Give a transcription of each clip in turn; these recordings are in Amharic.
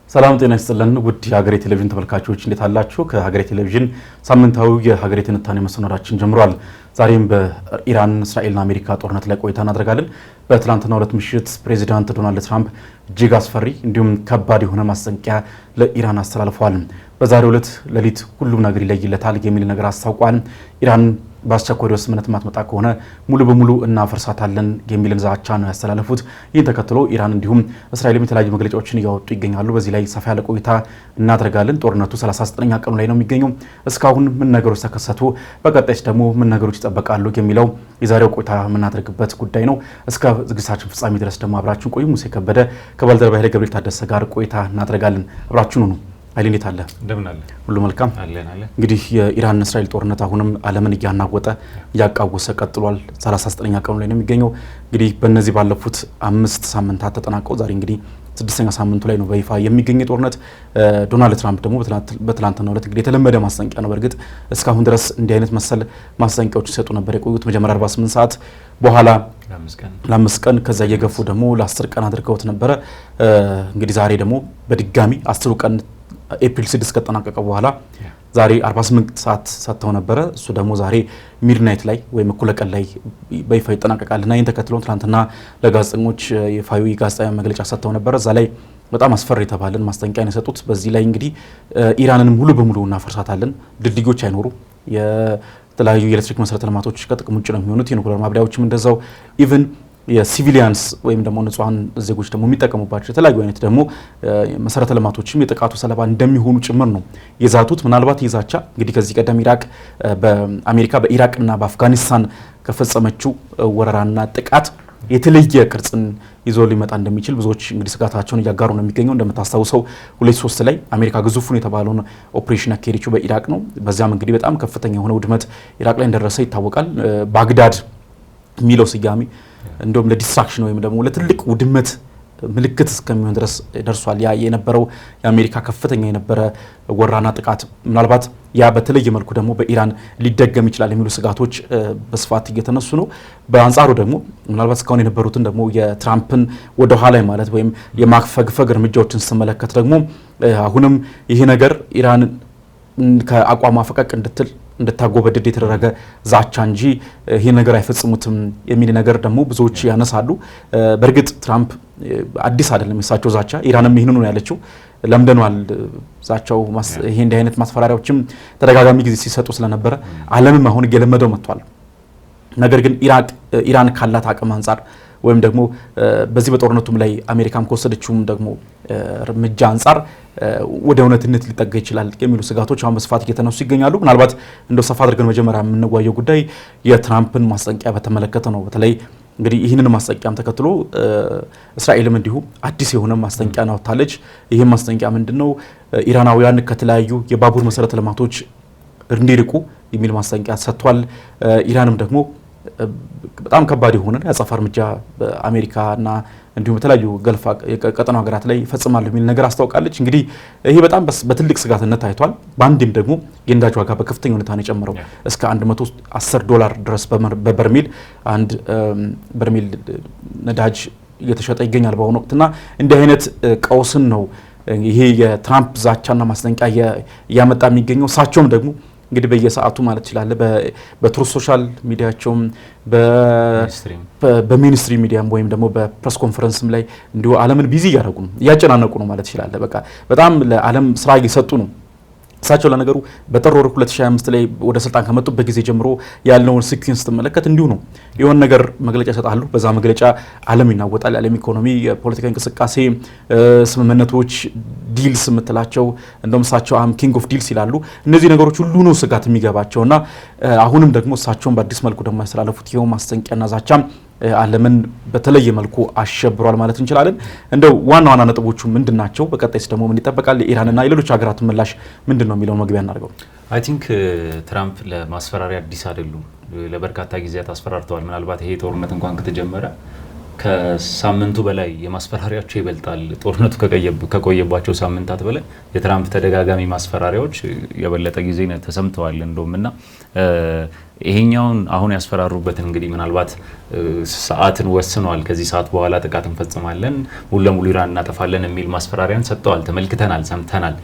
ሰላም ጤና ይስጥልን ውድ የሀገሬ ቴሌቪዥን ተመልካቾች እንዴት አላችሁ? ከሀገሬ ቴሌቪዥን ሳምንታዊ የሀገሬ ትንታኔ መሰናዷችን ጀምሯል። ዛሬም በኢራን እስራኤልና አሜሪካ ጦርነት ላይ ቆይታ እናደርጋለን። በትላንትናው ዕለት ምሽት ፕሬዚዳንት ዶናልድ ትራምፕ እጅግ አስፈሪ እንዲሁም ከባድ የሆነ ማስጠንቀቂያ ለኢራን አስተላልፈዋል። በዛሬው ዕለት ሌሊት ሁሉም ነገር ይለይለታል የሚል ነገር አስታውቋል። ኢራን በአስቸኳይ ስምምነት ማትመጣ ከሆነ ሙሉ በሙሉ እናፈርሳታለን የሚልን ዛቻ ነው ያስተላለፉት። ይህን ተከትሎ ኢራን እንዲሁም እስራኤልም የተለያዩ መግለጫዎችን እያወጡ ይገኛሉ። በዚህ ላይ ሰፋ ያለ ቆይታ እናደርጋለን። ጦርነቱ 39ኛ ቀኑ ላይ ነው የሚገኘው። እስካሁን ምን ነገሮች ተከሰቱ፣ በቀጣይስ ደግሞ ምን ነገሮች ይጠበቃሉ የሚለው የዛሬው ቆይታ የምናደርግበት ጉዳይ ነው። እስከ ዝግጅታችን ፍጻሜ ድረስ ደግሞ አብራችሁን ቆዩ። ሙሴ ከበደ ከባልደረባ ኃይለ ገብርኤል ታደሰ ጋር ቆይታ እናደርጋለን። አብራችሁን ሁኑ። አይል እንዴት አለ? እንደምን አለ? ሁሉ መልካም አለን። እንግዲህ የኢራን እስራኤል ጦርነት አሁንም ዓለምን እያናወጠ እያቃወሰ ቀጥሏል። 39ኛ ቀኑ ላይ ነው የሚገኘው። እንግዲህ በእነዚህ ባለፉት 5 ሳምንታት ተጠናቀው ዛሬ እንግዲህ 6ኛ ሳምንቱ ላይ ነው በይፋ የሚገኘው ጦርነት። ዶናልድ ትራምፕ ደግሞ በትላንትናው ዕለት እንግዲህ የተለመደ ማስጠንቀቂያ ነው። በእርግጥ እስካሁን ድረስ እንዲህ አይነት መሰል ማስጠንቀቂያዎች ሲሰጡ ነበር የቆዩት። መጀመሪያ 48 ሰዓት በኋላ ለ5 ቀን ከዛ እየገፉ ደግሞ ለ10 ቀን አድርገውት ነበረ። እንግዲህ ዛሬ ደግሞ በድጋሚ 10 ቀን ኤፕሪል 6 ከተጠናቀቀ በኋላ ዛሬ 48 ሰዓት ሰጥተው ነበረ። እሱ ደግሞ ዛሬ ሚድናይት ላይ ወይም እኩለ ቀን ላይ በይፋ ይጠናቀቃል እና ይህን ተከትሎ ትናንትና ለጋዜጠኞች ይፋዊ ጋዜጣዊ መግለጫ ሰጥተው ነበረ። እዛ ላይ በጣም አስፈሪ የተባለን ማስጠንቀቂያ ነው የሰጡት። በዚህ ላይ እንግዲህ ኢራንን ሙሉ በሙሉ እናፈርሳታለን፣ ድልድዮች አይኖሩ፣ የተለያዩ የኤሌክትሪክ መሰረተ ልማቶች ከጥቅም ውጭ ነው የሚሆኑት፣ የኒኩሌር ማብሪያዎችም እንደዛው ኢቭን የሲቪሊያንስ ወይም ደግሞ ንጹሃን ዜጎች ደግሞ የሚጠቀሙባቸው የተለያዩ አይነት ደግሞ መሰረተ ልማቶችም የጥቃቱ ሰለባ እንደሚሆኑ ጭምር ነው የዛቱት። ምናልባት የዛቻ እንግዲህ ከዚህ ቀደም አሜሪካ በኢራቅና በአፍጋኒስታን ከፈጸመችው ወረራና ጥቃት የተለየ ቅርጽን ይዞ ሊመጣ እንደሚችል ብዙዎች እንግዲህ ስጋታቸውን እያጋሩ ነው የሚገኘው። እንደምታስታውሰው 2003 ላይ አሜሪካ ግዙፉን የተባለውን ኦፕሬሽን ያካሄደችው በኢራቅ ነው። በዚያም እንግዲህ በጣም ከፍተኛ የሆነ ውድመት ኢራቅ ላይ እንደደረሰ ይታወቃል። ባግዳድ የሚለው ስያሜ እንደውም ለዲስትራክሽን ወይም ደግሞ ለትልቅ ውድመት ምልክት እስከሚሆን ድረስ ደርሷል። ያ የነበረው የአሜሪካ ከፍተኛ የነበረ ወራና ጥቃት ምናልባት ያ በተለየ መልኩ ደግሞ በኢራን ሊደገም ይችላል የሚሉ ስጋቶች በስፋት እየተነሱ ነው። በአንጻሩ ደግሞ ምናልባት እስካሁን የነበሩትን ደግሞ የትራምፕን ወደ ኋላ ማለት ወይም የማፈግፈግ እርምጃዎችን ስትመለከት ደግሞ አሁንም ይሄ ነገር ኢራን ከአቋሟ ፈቀቅ እንድታጎበድድ የተደረገ ዛቻ እንጂ ይሄ ነገር አይፈጽሙትም የሚል ነገር ደግሞ ብዙዎች ያነሳሉ። በእርግጥ ትራምፕ አዲስ አይደለም የሳቸው ዛቻ፣ ኢራንም ይህንኑ ነው ያለችው። ለምደኗል ዛቻው። ይሄ እንዲህ አይነት ማስፈራሪያዎችም ተደጋጋሚ ጊዜ ሲሰጡ ስለነበረ ዓለምም አሁን እየለመደው መጥቷል። ነገር ግን ኢራን ካላት አቅም አንጻር ወይም ደግሞ በዚህ በጦርነቱም ላይ አሜሪካም ከወሰደችውም ደግሞ እርምጃ አንጻር ወደ እውነትነት ሊጠጋ ይችላል የሚሉ ስጋቶች አሁን በስፋት እየተነሱ ይገኛሉ። ምናልባት እንደው ሰፋ አድርገን መጀመሪያ የምንዋየው ጉዳይ የትራምፕን ማስጠንቀቂያ በተመለከተ ነው። በተለይ እንግዲህ ይህንን ማስጠንቀቂያም ተከትሎ እስራኤልም እንዲሁ አዲስ የሆነ ማስጠንቀቂያ አውጥታለች። ይህም ማስጠንቀቂያ ምንድነው? ኢራናውያን ከተለያዩ የባቡር መሰረተ ልማቶች እንዲርቁ የሚል ማስጠንቀቂያ ሰጥቷል። ኢራንም ደግሞ በጣም ከባድ የሆነ የአጸፋ እርምጃ በአሜሪካና እንዲሁም በተለያዩ ገልፍ ቀጠናው ሀገራት ላይ ይፈጽማሉ የሚል ነገር አስታውቃለች። እንግዲህ ይሄ በጣም በትልቅ ስጋትነት ታይቷል። በአንድም ደግሞ የነዳጅ ዋጋ በከፍተኛ ሁኔታ ነው የጨመረው። እስከ $110 ድረስ በበርሜል አንድ በርሜል ነዳጅ እየተሸጠ ይገኛል በአሁኑ ወቅትና እንዲህ አይነት ቀውስን ነው ይሄ የትራምፕ ዛቻና ማስጠንቀቂያ እያመጣ የሚገኘው። እሳቸውም ደግሞ እንግዲህ በየሰዓቱ ማለት ይችላል በትሩዝ ሶሻል ሚዲያቸውም በሚኒስትሪ ሚዲያም ወይም ደግሞ በፕሬስ ኮንፈረንስም ላይ እንዲሁ ዓለምን ቢዚ እያደረጉ ነው፣ እያጨናነቁ ነው ማለት ይችላል። በቃ በጣም ለዓለም ስራ እየሰጡ ነው። እሳቸው ለነገሩ በጥር 2025 ላይ ወደ ስልጣን ከመጡበት ጊዜ ጀምሮ ያለውን ሲኩዌንስ ስትመለከት እንዲሁ ነው። የሆነ ነገር መግለጫ ይሰጣሉ። በዛ መግለጫ ዓለም ይናወጣል። የዓለም ኢኮኖሚ፣ የፖለቲካ እንቅስቃሴ፣ ስምምነቶች፣ ዲልስ የምትላቸው እንደውም እሳቸው ኪንግ ኦፍ ዲልስ ይላሉ። እነዚህ ነገሮች ሁሉ ነው ስጋት የሚገባቸውና አሁንም ደግሞ እሳቸውን በአዲስ መልኩ ደግሞ ያስተላለፉት ይኸው ማስጠንቀቂያና ዛቻም ዓለምን በተለየ መልኩ አሸብሯል ማለት እንችላለን። እንደው ዋና ዋና ነጥቦቹ ምንድናቸው? በቀጣይስ ደግሞ ምን ይጠበቃል? የኢራንና የሌሎች ሀገራት ምላሽ ምንድነው የሚለውን መግቢያ እናድርገው። አይ ቲንክ ትራምፕ ለማስፈራሪያ አዲስ አይደሉም። ለበርካታ ጊዜያት አስፈራርተዋል። ምናልባት ይሄ ጦርነት እንኳን ከተጀመረ ከሳምንቱ በላይ የማስፈራሪያቸው ይበልጣል። ጦርነቱ ከቆየባቸው ሳምንታት በላይ የትራምፕ ተደጋጋሚ ማስፈራሪያዎች የበለጠ ጊዜ ተሰምተዋል እንደውምና ይሄኛውን አሁን ያስፈራሩበትን እንግዲህ ምናልባት ሰዓትን ወስነዋል። ከዚህ ሰዓት በኋላ ጥቃት እንፈጽማለን፣ ሙሉ ለሙሉ ኢራን እናጠፋለን የሚል ማስፈራሪያን ሰጥተዋል፣ ተመልክተናል፣ ሰምተናል።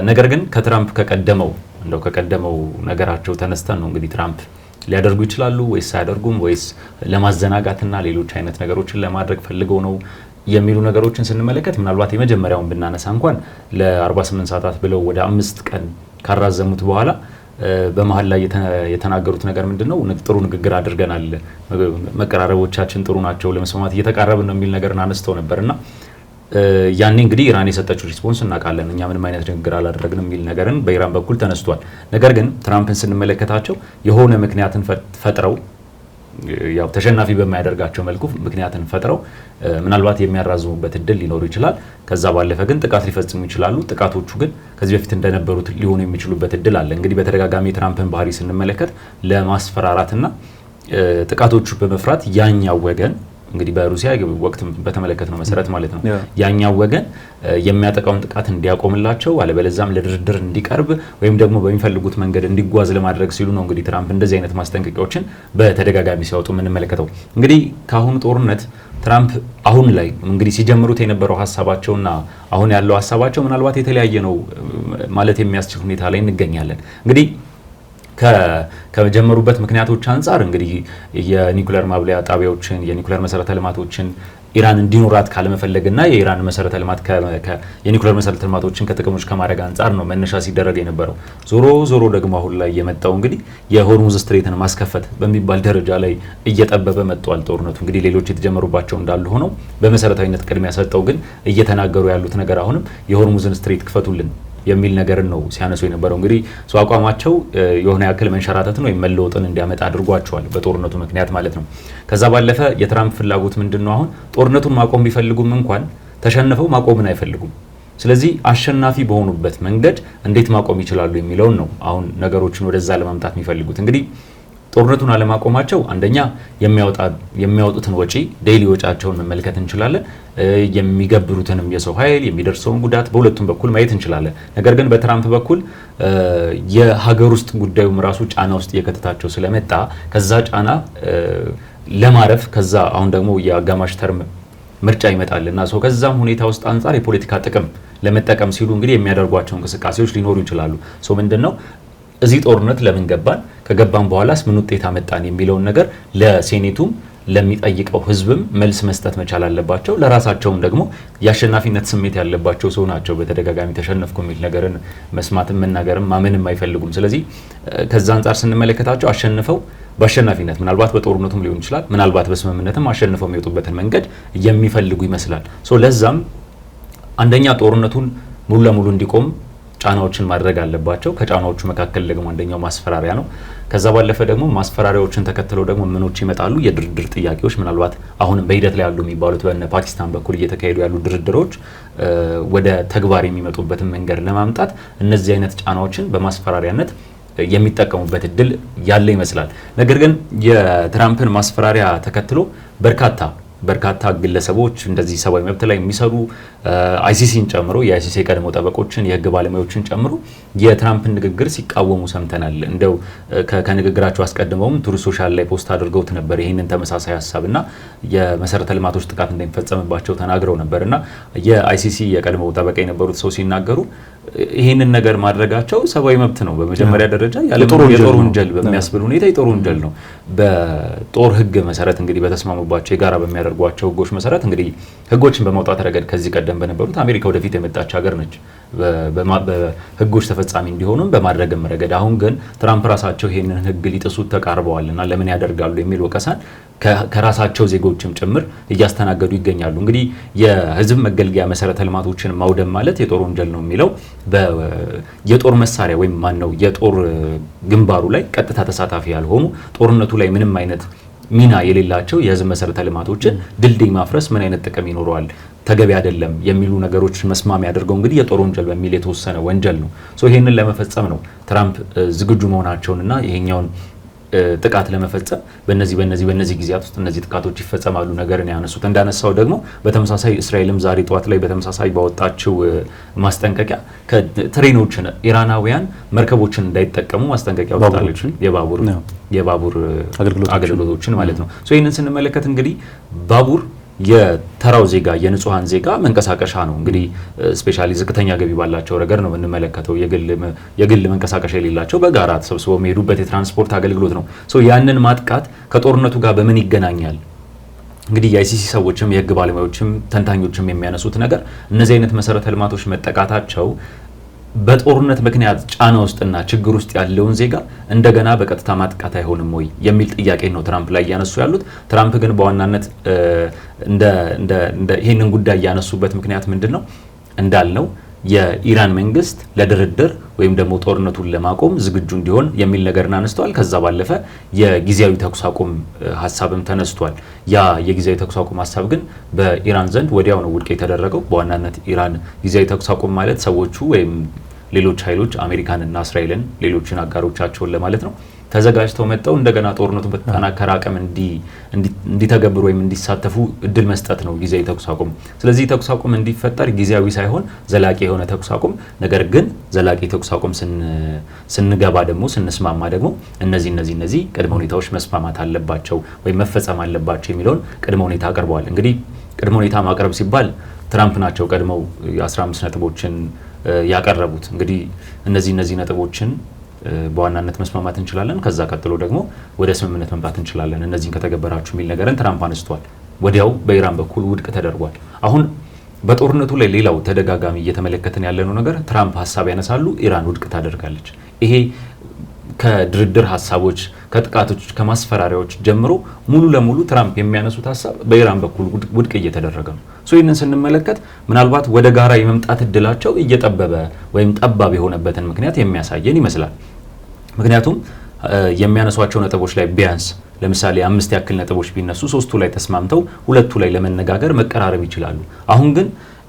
ነገር ግን ከትራምፕ ከቀደመው ነገራቸው ተነስተን ነው እንግዲህ ትራምፕ ሊያደርጉ ይችላሉ ወይስ አያደርጉም ወይስ ለማዘናጋትና ሌሎች አይነት ነገሮችን ለማድረግ ፈልገው ነው የሚሉ ነገሮችን ስንመለከት ምናልባት የመጀመሪያውን ብናነሳ እንኳን ለ48 ሰዓታት ብለው ወደ 5 ቀን ካራዘሙት በኋላ በመሀል ላይ የተናገሩት ነገር ምንድነው? ጥሩ ንግግር አድርገናል፣ መቀራረቦቻችን ጥሩ ናቸው፣ ለመስማማት እየተቃረብን ነው የሚል ነገርን አነስተው ነበርና ያኔ እንግዲህ ኢራን የሰጠችው ሪስፖንስ እናውቃለን፣ እኛ ምንም አይነት ንግግር አላደረግንም የሚል ነገርን በኢራን በኩል ተነስቷል። ነገር ግን ትራምፕን ስንመለከታቸው የሆነ ምክንያትን ፈጥረው ያው ተሸናፊ በማያደርጋቸው መልኩ ምክንያትን ፈጥረው ምናልባት የሚያራዝሙበት እድል ሊኖሩ ይችላል። ከዛ ባለፈ ግን ጥቃት ሊፈጽሙ ይችላሉ። ጥቃቶቹ ግን ከዚህ በፊት እንደነበሩት ሊሆኑ የሚችሉበት እድል አለ። እንግዲህ በተደጋጋሚ የትራምፕን ባህሪ ስንመለከት ለማስፈራራትና ጥቃቶቹ በመፍራት ያኛው ወገን እንግዲህ በሩሲያ ወቅት በተመለከትነው መሰረት ማለት ነው ያኛው ወገን የሚያጠቃውን ጥቃት እንዲያቆምላቸው አለበለዚያም ለድርድር እንዲቀርብ ወይም ደግሞ በሚፈልጉት መንገድ እንዲጓዝ ለማድረግ ሲሉ ነው እንግዲህ ትራምፕ እንደዚህ አይነት ማስጠንቀቂያዎችን በተደጋጋሚ ሲያወጡ የምንመለከተው። እንግዲህ ከአሁኑ ጦርነት ትራምፕ አሁን ላይ እንግዲህ ሲጀምሩት የነበረው ሀሳባቸውና አሁን ያለው ሀሳባቸው ምናልባት የተለያየ ነው ማለት የሚያስችል ሁኔታ ላይ እንገኛለን። እንግዲህ ከጀመሩበት ምክንያቶች አንጻር እንግዲህ የኒኩሌር ማብለያ ጣቢያዎችን የኒኩሌር መሰረተ ልማቶችን ኢራን እንዲኖራት ካለመፈለግና የኢራን መሰረተ ልማት የኒኩሌር መሰረተ ልማቶችን ከጥቅሞች ከማድረግ አንጻር ነው መነሻ ሲደረግ የነበረው። ዞሮ ደግሞ አሁን ላይ የመጣው እንግዲህ የሆርሙዝ ስትሬትን ማስከፈት በሚባል ደረጃ ላይ እየጠበበ መጥቷል ጦርነቱ። እንግዲህ ሌሎች የተጀመሩባቸው እንዳሉ ሆነው በመሰረታዊነት ቅድሚያ ሰጠው ግን እየተናገሩ ያሉት ነገር አሁንም የሆርሙዝን ስትሬት ክፈቱልን የሚል ነገርን ነው ሲያነሱ የነበረው። እንግዲህ ሰው አቋማቸው የሆነ ያክል መንሸራተትን ወይም መለወጥን እንዲያመጣ አድርጓቸዋል በጦርነቱ ምክንያት ማለት ነው። ከዛ ባለፈ የትራምፕ ፍላጎት ምንድነው? አሁን ጦርነቱን ማቆም ቢፈልጉም እንኳን ተሸንፈው ማቆምን አይፈልጉም። ስለዚህ አሸናፊ በሆኑበት መንገድ እንዴት ማቆም ይችላሉ የሚለውን ነው አሁን ነገሮችን ወደዛ ለማምጣት የሚፈልጉት። እንግዲህ ጦርነቱን አለማቆማቸው አንደኛ የሚያወጡትን ወጪ ዴይሊ ወጪያቸውን መመልከት እንችላለን። የሚገብሩትንም የሰው ኃይል የሚደርሰውን ጉዳት በሁለቱም በኩል ማየት እንችላለን። ነገር ግን በትራምፕ በኩል የሀገር ውስጥ ጉዳዩም ራሱ ጫና ውስጥ እየከተታቸው ስለመጣ ከዛ ጫና ለማረፍ ከዛ አሁን ደግሞ የአጋማሽ ተርም ምርጫ ይመጣልና ሰው ከዛም ሁኔታ ውስጥ አንጻር የፖለቲካ ጥቅም ለመጠቀም ሲሉ እንግዲህ የሚያደርጓቸው እንቅስቃሴዎች ሊኖሩ ይችላሉ። ሰው ምንድነው እዚህ ጦርነት ለምን ገባን፣ ከገባን በኋላስ ምን ውጤት አመጣን የሚለውን ነገር ለሴኔቱም ለሚጠይቀው ህዝብም መልስ መስጠት መቻል አለባቸው። ለራሳቸውም ደግሞ የአሸናፊነት ስሜት ያለባቸው ሰው ናቸው። በተደጋጋሚ ተሸነፍኩ የሚል ነገርን መስማትም መናገርም ማመንም አይፈልጉም። ስለዚህ ከዛ አንጻር ስንመለከታቸው አሸንፈው በአሸናፊነት ምናልባት በጦርነቱም ሊሆን ይችላል፣ ምናልባት በስምምነትም አሸንፈው የሚወጡበትን መንገድ የሚፈልጉ ይመስላል። ለዛም አንደኛ ጦርነቱን ሙሉ ለሙሉ እንዲቆም ጫናዎችን ማድረግ አለባቸው። ከጫናዎቹ መካከል ደግሞ አንደኛው ማስፈራሪያ ነው። ከዛ ባለፈ ደግሞ ማስፈራሪያዎችን ተከትለው ደግሞ ምኖች ይመጣሉ? የድርድር ጥያቄዎች ምናልባት አሁንም በሂደት ላይ ያሉ የሚባሉት በእነ ፓኪስታን በኩል እየተካሄዱ ያሉ ድርድሮች ወደ ተግባር የሚመጡበትን መንገድ ለማምጣት እነዚህ አይነት ጫናዎችን በማስፈራሪያነት የሚጠቀሙበት እድል ያለ ይመስላል። ነገር ግን የትራምፕን ማስፈራሪያ ተከትሎ በርካታ ግለሰቦች እንደዚህ ሰብአዊ መብት ላይ የሚሰሩ አይሲሲን ጨምሮ የአይሲሲ ቀድሞ ጠበቆችን የህግ ባለሙያዎችን ጨምሮ የትራምፕን ንግግር ሲቃወሙ ሰምተናል። እንደው ከንግግራቸው አስቀድመውም ቱሩስ ሶሻል ላይ ፖስት አድርገውት ነበር ይህንን ተመሳሳይ ሀሳብና የመሰረተ ልማቶች ጥቃት እንደሚፈጸምባቸው ተናግረው ነበርና የአይሲሲ የቀድሞ ጠበቃ የነበሩት ሰው ሲናገሩ ይህንን ነገር ማድረጋቸው ሰብአዊ መብት ነው በመጀመሪያ ደረጃ የጦር ወንጀል በሚያስብል ሁኔታ የጦር ወንጀል ነው። በጦር ህግ መሰረት እንግዲህ በተስማሙባቸው የጋራ በሚያደርጓቸው ህጎች መሰረት እንግዲህ ህጎችን በማውጣት ረገድ ከዚህ ቀደም በነበሩት አሜሪካ ወደፊት የመጣች ሀገር ነች በህጎች ተፈጻሚ እንዲሆኑም በማድረግም ረገድ። አሁን ግን ትራምፕ ራሳቸው ይህንን ህግ ሊጥሱት ተቃርበዋልና ለምን ያደርጋሉ የሚል ወቀሳን ከራሳቸው ዜጎችም ጭምር እያስተናገዱ ይገኛሉ። እንግዲህ የህዝብ መገልገያ መሰረተ ልማቶችን ማውደም ማለት የጦር ወንጀል ነው የሚለው የጦር መሳሪያ ወይም የጦር ግንባሩ ላይ ቀጥታ ተሳታፊ ያልሆኑ ጦርነቱ ላይ ምንም አይነት ሚና የሌላቸው የህዝብ መሰረተ ልማቶችን ድልድይ ማፍረስ ምን አይነት ጥቅም ይኖረዋል፣ ተገቢ አይደለም የሚሉ ነገሮች መስማሚያ ያደርገው እንግዲህ የጦር ወንጀል በሚል የተወሰነ ወንጀል ነው። ይሄንን ለመፈጸም ነው ትራምፕ ዝግጁ መሆናቸውንና ይሄኛውን ጥቃት ለመፈጸም በእነዚህ ጊዜያት ውስጥ እነዚህ ጥቃቶች ይፈጸማሉ ነገርን ያነሱት። እንዳነሳው ደግሞ በተመሳሳይ እስራኤልም ዛሬ ጠዋት ላይ በተመሳሳይ ባወጣችው ማስጠንቀቂያ ትሬኖችን ኢራናውያን መርከቦችን እንዳይጠቀሙ ማስጠንቀቂያ ወጣለች። የባቡር አገልግሎቶችን ማለት ነው። ሶ ይህንን ስንመለከት እንግዲህ ባቡር የተራው ዜጋ የንጹሃን ዜጋ መንቀሳቀሻ ነው። እንግዲህ ስፔሻሊ ዝቅተኛ ገቢ ባላቸው ረገድ ነው የምንመለከተው። የግል መንቀሳቀሻ የሌላቸው በጋራ ተሰብስበው የሚሄዱበት የትራንስፖርት አገልግሎት ነው። ሶ ያንን ማጥቃት ከጦርነቱ ጋር በምን ይገናኛል? እንግዲህ የአይሲሲ ሰዎችም የህግ ባለሙያዎችም ተንታኞችም የሚያነሱት ነገር እነዚህ አይነት መሰረተ ልማቶች መጠቃታቸው በጦርነት ምክንያት ጫና ውስጥና ችግር ውስጥ ያለውን ዜጋ እንደገና በቀጥታ ማጥቃት አይሆንም ወይ የሚል ጥያቄ ነው ትራምፕ ላይ ያነሱ ያሉት። ትራምፕ ግን በዋናነት እንደ ይሄንን ጉዳይ ያነሱበት ምክንያት ምንድነው? እንዳልነው የኢራን መንግስት ለድርድር ወይም ደግሞ ጦርነቱን ለማቆም ዝግጁ እንዲሆን የሚል ነገርን አነስተዋል። ከዛ ባለፈ የጊዜያዊ ተኩስ አቁም ሀሳብም ተነስቷል። ያ የጊዜያዊ ተኩስ አቁም ሀሳብ ግን በኢራን ዘንድ ወዲያው ነው ውድቅ የተደረገው። በዋናነት ኢራን ጊዜያዊ ተኩስ አቁም ማለት ሰዎቹ ወይም ሌሎች ኃይሎች አሜሪካንና እስራኤልን ሌሎችን አጋሮቻቸውን ለማለት ነው ተዘጋጅተው መጥተው እንደገና ጦርነቱ በተጠናከረ አቅም እንዲተገብሩ ወይም እንዲሳተፉ እድል መስጠት ነው ጊዜያዊ ተኩስ አቁም። ስለዚህ ተኩስ አቁም እንዲፈጠር ጊዜያዊ ሳይሆን ዘላቂ የሆነ ተኩስ አቁም፣ ነገር ግን ዘላቂ ተኩስ አቁም ስንገባ ደግሞ ስንስማማ ደግሞ እነዚህ ቅድመ ሁኔታዎች መስማማት አለባቸው ወይም መፈጸም አለባቸው የሚለውን ቅድመ ሁኔታ አቅርበዋል። እንግዲህ ቅድመ ሁኔታ ማቅረብ ሲባል ትራምፕ ናቸው ቀድመው የ15 ነጥቦችን ያቀረቡት። እንግዲህ እነዚህ ነጥቦችን በዋናነት መስማማት እንችላለን፣ ከዛ ቀጥሎ ደግሞ ወደ ስምምነት መምጣት እንችላለን እነዚህን ከተገበራችሁ የሚል ነገርን ትራምፕ አንስቷል። ወዲያው በኢራን በኩል ውድቅ ተደርጓል። አሁን በጦርነቱ ላይ ሌላው ተደጋጋሚ እየተመለከትን ያለነው ነገር ትራምፕ ሀሳብ ያነሳሉ፣ ኢራን ውድቅ ታደርጋለች። ይሄ ከድርድር ሀሳቦች፣ ከጥቃቶች፣ ከማስፈራሪያዎች ጀምሮ ሙሉ ለሙሉ ትራምፕ የሚያነሱት ሀሳብ በኢራን በኩል ውድቅ እየተደረገ ነው። ይህንን ስንመለከት ምናልባት ወደ ጋራ የመምጣት እድላቸው እየጠበበ ወይም ጠባብ የሆነበትን ምክንያት የሚያሳየን ይመስላል። ምክንያቱም የሚያነሷቸው ነጥቦች ላይ ቢያንስ ለምሳሌ 5 ያክል ነጥቦች ቢነሱ 3ቱ ላይ ተስማምተው 2ቱ ላይ ለመነጋገር መቀራረብ ይችላሉ። አሁን ግን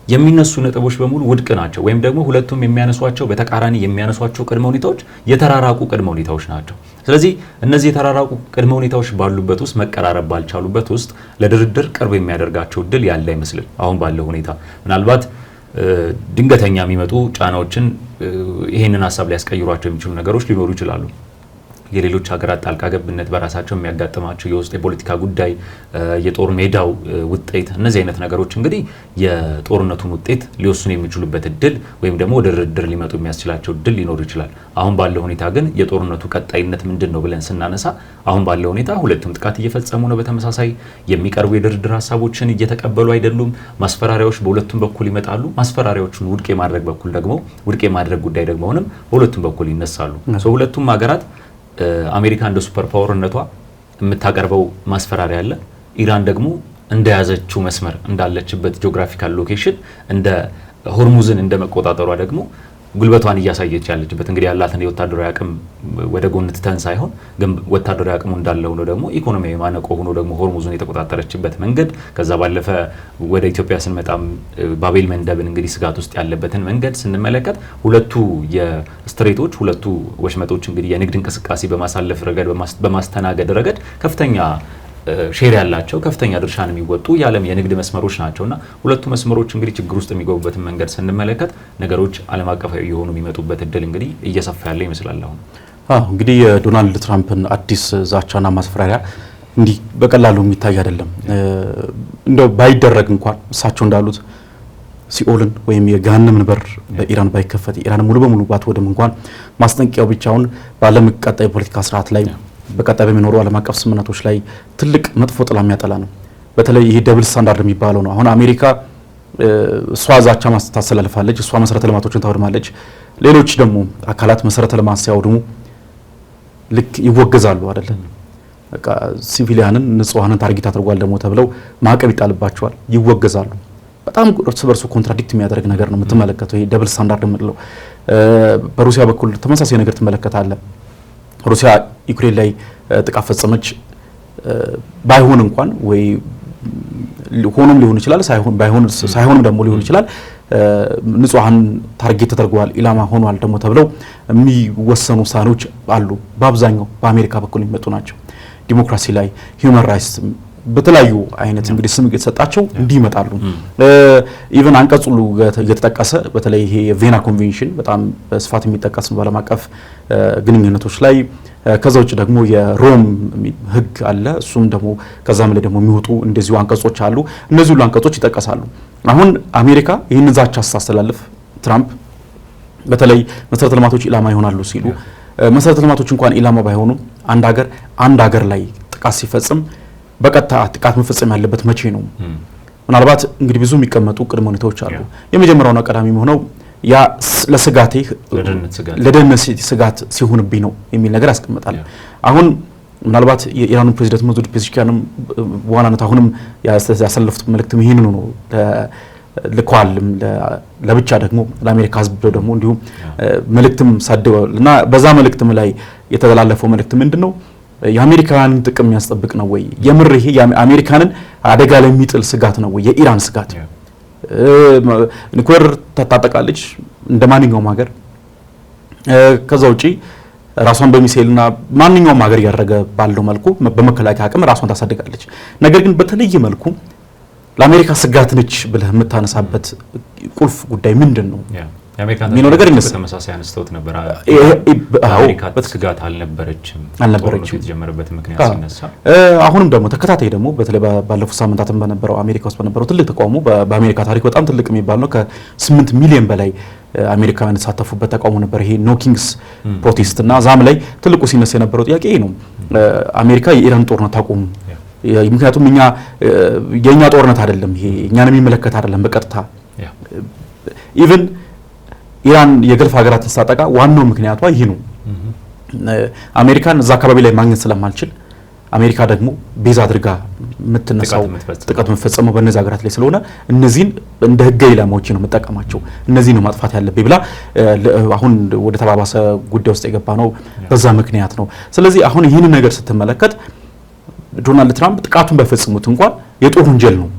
የሚነሱ ነጥቦች በሙሉ ውድቅ ናቸው፣ ወይም ደግሞ ሁለቱም የሚያነሷቸው በተቃራኒ የሚያነሷቸው ቅድመ ሁኔታዎች የተራራቁ ቅድመ ሁኔታዎች ናቸው። ስለዚህ እነዚህ የተራራቁ ቅድመ ሁኔታዎች ባሉበት ውስጥ መቀራረብ ባልቻሉበት ውስጥ ለድርድር ቅርብ የሚያደርጋቸው እድል ያለ አይመስልም። አሁን ባለው ሁኔታ ምናልባት ድንገተኛ የሚመጡ ጫናዎችን ይሄንን ሀሳብ ሊያስቀይሯቸው የሚችሉ ነገሮች ሊኖሩ ይችላሉ። የሌሎች ሀገራት ጣልቃ ገብነት፣ በራሳቸው የሚያጋጥማቸው የውስጥ የፖለቲካ ጉዳይ፣ የጦር ሜዳው ውጤት፣ እነዚህ አይነት ነገሮች እንግዲህ የጦርነቱን ውጤት ሊወስኑ የሚችሉበት እድል ወይም ደግሞ ወደ ድርድር ሊመጡ የሚያስችላቸው እድል ሊኖር ይችላል። አሁን ባለው ሁኔታ ግን የጦርነቱ ቀጣይነት ምንድን ነው ብለን ስናነሳ አሁን ባለው ሁኔታ ሁለቱም ጥቃት እየፈጸሙ ነው። በተመሳሳይ የሚቀርቡ የድርድር ሀሳቦችን እየተቀበሉ አይደሉም። ማስፈራሪያዎች በሁለቱም በኩል ይመጣሉ። ማስፈራሪያዎቹን ውድቅ የማድረግ በኩል ደግሞ ውድቅ የማድረግ ጉዳይ ደግሞ አሁንም በሁለቱም በኩል ይነሳሉ። ሁለቱም ሀገራት አሜሪካ እንደ ሱፐር ፓወርነቷ የምታቀርበው ማስፈራሪያ አለ። ኢራን ደግሞ እንደያዘችው መስመር እንዳለችበት ጂኦግራፊካል ሎኬሽን እንደ ሆርሙዝን እንደ መቆጣጠሯ ደግሞ ጉልበቷን እያሳየች ያለችበት እንግዲህ ያላትን የወታደራዊ አቅም ወደ ጎን ትተን ሳይሆን ግን ወታደራዊ አቅሙ እንዳለ ሆኖ ደግሞ ኢኮኖሚያዊ ማነቆ ሆኖ ደግሞ ሆርሙዝን የተቆጣጠረችበት መንገድ፣ ከዛ ባለፈ ወደ ኢትዮጵያ ስንመጣም ባቤል መንደብን እንግዲህ ስጋት ውስጥ ያለበትን መንገድ ስንመለከት ሁለቱ የስትሬቶች ሁለቱ ወሽመጦች እንግዲህ የንግድ እንቅስቃሴ በማሳለፍ ረገድ በማስተናገድ ረገድ ከፍተኛ ሼር ያላቸው ከፍተኛ ድርሻን የሚወጡ የዓለም የንግድ መስመሮች ናቸውና ሁለቱ መስመሮች እንግዲህ ችግር ውስጥ የሚገቡበትን መንገድ ስንመለከት ነገሮች ዓለም አቀፋዊ የሆኑ የሚመጡበት እድል እንግዲህ እየሰፋ ያለ ይመስላል። አሁን እንግዲህ የዶናልድ ትራምፕን አዲስ ዛቻና ማስፈራሪያ እንዲህ በቀላሉ የሚታይ አይደለም። እንደው ባይደረግ እንኳን እሳቸው እንዳሉት ሲኦልን ወይም የገሃነምን በር በኢራን ባይከፈት ኢራን ሙሉ በሙሉ ባትወድም እንኳን ማስጠንቀቂያው ብቻውን በዓለም ቀጣይ ፖለቲካ ስርዓት ላይ በቀጣይ በሚኖሩ ዓለም አቀፍ ስምምነቶች ላይ ትልቅ መጥፎ ጥላ የሚያጠላ ነው። በተለይ ይሄ ደብል ስታንዳርድ የሚባለው ነው። አሁን አሜሪካ እሷ ዛቻ ታስተላልፋለች፣ እሷ መሰረተ ልማቶችን ታወድማለች። ሌሎች ደግሞ አካላት መሰረተ ልማት ሲያወድሙ ልክ ይወገዛሉ አይደለም። በቃ ሲቪሊያንን ንጹሃንን ታርጌት አድርጓል ደግሞ ተብለው ማዕቀብ ይጣልባቸዋል፣ ይወገዛሉ። በጣም እርስ በርሱ ኮንትራዲክት የሚያደርግ ነገር ነው የምትመለከተው። ይሄ ደብል ስታንዳርድ የምንለው በሩሲያ በኩል ተመሳሳይ ነገር ትመለከታለህ። ሩሲያ ዩክሬን ላይ ጥቃት ፈጸመች ባይሆን እንኳን ወይ ሆኖም ሊሆን ይችላል ሳይሆንም ደግሞ ሊሆን ይችላል ንጹሃን ታርጌት ተደርገዋል ኢላማ ሆኗል ደግሞ ተብለው የሚወሰኑ ውሳኔዎች አሉ። በአብዛኛው በአሜሪካ በኩል የሚመጡ ናቸው። ዲሞክራሲ ላይ ሂውማን ራይትስ በተለያዩ አይነት እንግዲህ ስም እየተሰጣቸው እንዲህ ይመጣሉ። ኢቭን አንቀጹ እየተጠቀሰ በተለይ ይሄ የቬና ኮንቬንሽን በጣም በስፋት የሚጠቀስ ነው በዓለም አቀፍ ግንኙነቶች ላይ። ከዛ ውጭ ደግሞ የሮም ህግ አለ። እሱም ደግሞ ከዛም ላይ ደግሞ የሚወጡ እንደዚሁ አንቀጾች አሉ። እነዚህ ሁሉ አንቀጾች ይጠቀሳሉ። አሁን አሜሪካ ይህን ዛቻ አስተላልፍ ትራምፕ በተለይ መሰረተ ልማቶች ኢላማ ይሆናሉ ሲሉ መሰረተ ልማቶች እንኳን ኢላማ ባይሆኑ አንድ ሀገር ላይ ጥቃት ሲፈጽም በቀጥታ ጥቃት መፈጸም ያለበት መቼ ነው? ምናልባት እንግዲህ ብዙ የሚቀመጡ ቅድመ ሁኔታዎች አሉ። የመጀመሪያውና ቀዳሚ የሚሆነው ያ ለስጋቴ ለደህንነት ስጋት ሲሆንብኝ ነው የሚል ነገር ያስቀምጣል። አሁን ምናልባት የኢራኑ ፕሬዚዳንት መሱድ ፔዜሽኪያንም በዋናነት አሁንም ያሰለፉት መልእክትም ይሄንኑ ነው ልኳል። ለብቻ ደግሞ ለአሜሪካ ህዝብ ብለው ደግሞ እንዲሁም መልእክትም ሳደዋል እና በዛ መልእክትም ላይ የተላለፈው መልእክት ምንድነው? የአሜሪካንን ጥቅም የሚያስጠብቅ ነው ወይ? የምር ይሄ የአሜሪካንን አደጋ ላይ የሚጥል ስጋት ነው ወይ? የኢራን ስጋት ኒውክሌር ታጠቃለች እንደ ማንኛውም ሀገር። ከዛ ውጪ ራሷን በሚሳኤልና ማንኛውም ሀገር ያደረገ ባለው መልኩ በመከላከያ አቅም ራሷን ታሳድጋለች። ነገር ግን በተለየ መልኩ ለአሜሪካ ስጋት ነች ብለህ የምታነሳበት ቁልፍ ጉዳይ ምንድን ነው? የአሜሪካን ነገር በተመሳሳይ አንስተውት ነበር። አሜሪካ ስጋት አልነበረችም የተጀመረበት ምክንያት ሲነሳ አሁንም ደግሞ ተከታታይ ደግሞ በተለይ ባለፉት ሳምንታትም በነበረው አሜሪካ ውስጥ በነበረው ትልቅ ተቃውሞ በአሜሪካ ታሪክ በጣም ትልቅ የሚባል ነው። ከ8 ሚሊዮን በላይ አሜሪካውያን የተሳተፉበት ተቃውሞ ነበር። ይሄ ኖ ኪንግስ ፕሮቴስት እና ዛም ላይ ትልቁ ሲነሳ የነበረው ጥያቄ ይሄ ነው። አሜሪካ የኢራን ጦርነት ታቁም። ምክንያቱም የኛ ጦርነት አይደለም፣ ይሄ እኛን የሚመለከት አይደለም በቀጥታ ኢቭን ኢራን የገልፍ ሀገራትን ስታጠቃ ዋናው ምክንያቷ ይሄ ነው። አሜሪካን እዛ አካባቢ ላይ ማግኘት ስለማልችል አሜሪካ ደግሞ ቤዛ አድርጋ የምትነሳው ጥቃት የምትፈጸመው በእነዚህ ሀገራት ላይ ስለሆነ እነዚህን እንደ ህጋዊ ኢላማዎች ነው የምጠቀማቸው፣ እነዚህን ነው ማጥፋት ያለብኝ ብላ አሁን ወደ ተባባሰ ጉዳይ ውስጥ የገባ ነው በዛ ምክንያት ነው። ስለዚህ አሁን ይህንን ነገር ስትመለከት ዶናልድ ትራምፕ ጥቃቱን በፈጽሙት እንኳን የጦር ወንጀል ነው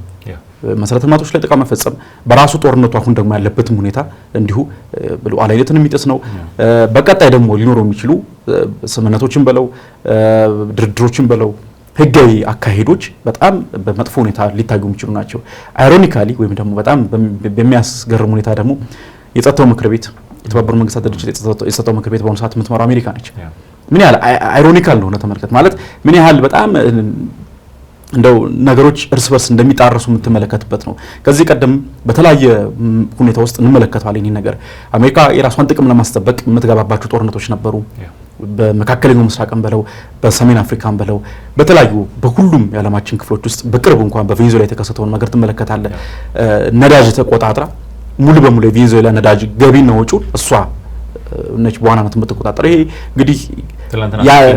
መሰረተ ልማቶች ላይ ጥቃት መፈጸም በራሱ ጦርነቱ አሁን ደግሞ ያለበትም ሁኔታ እንዲሁ ሉዓላዊነትን የሚጥስ ነው። በቀጣይ ደግሞ ሊኖሩ የሚችሉ ስምምነቶችን በለው ድርድሮችን በለው ህጋዊ አካሄዶች በጣም በመጥፎ ሁኔታ ሊታዩ የሚችሉ ናቸው። አይሮኒካሊ ወይም ደግሞ በጣም በሚያስገርም ሁኔታ ደግሞ የጸጥታው ምክር ቤት የተባበሩት መንግስታት ድርጅት የጸጥታው ምክር ቤት በአሁኑ ሰዓት የምትመራው አሜሪካ ነች። ምን ያህል አይሮኒካል ነው ተመልከት። ማለት ምን ያህል በጣም እንደው ነገሮች እርስ በርስ እንደሚጣረሱ የምትመለከትበት ነው። ከዚህ ቀደም በተለያየ ሁኔታ ውስጥ እንመለከታለን። ይሄ ነገር አሜሪካ የራሷን ጥቅም ለማስጠበቅ የምትገባባቸው ጦርነቶች ነበሩ። በመካከለኛው ምስራቅም በለው በሰሜን አፍሪካም በለው በተለያዩ በሁሉም የዓለማችን ክፍሎች ውስጥ በቅርብ እንኳን በቬኔዙዌላ የተከሰተውን ነገር ትመለከታለህ። ነዳጅ ተቆጣጥራ ሙሉ በሙሉ የቬኔዙዌላ ነዳጅ ገቢና ወጪውን እሷ ነች በዋናነት የምትቆጣጠረው። ይሄ እንግዲህ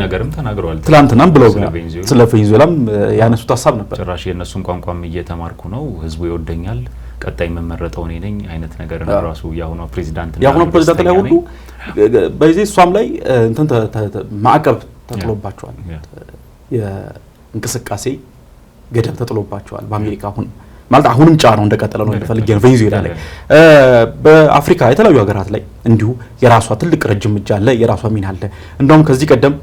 ነገርም ተናግረዋል። ትላንትናም ብለው ስለ ቬኔዙዌላም ያነሱት ሀሳብ ነበር። ጭራሽ የእነሱን ቋንቋም እየተማርኩ ነው፣ ህዝቡ ይወደኛል፣ ቀጣይ የምመረጠው እኔ ነኝ አይነት ነገር ነው። ራሱ ያሁኑ ፕሬዚዳንት ላይ ሁሉ በዚህ እሷም ላይ እንትን ማዕቀብ ተጥሎባቸዋል፣ የእንቅስቃሴ ገደብ ተጥሎባቸዋል በአሜሪካ ማለት አሁንም ጫናው እንደቀጠለ ነው። እንደፈልገ ነው ቬኔዙዌላ ላይ በአፍሪካ የተለያዩ ሀገራት ላይ እንዲሁ የራሷ ትልቅ ረጅም እጅ አለ፣ የራሷ ሚና አለ። እንደውም ከዚህ ቀደም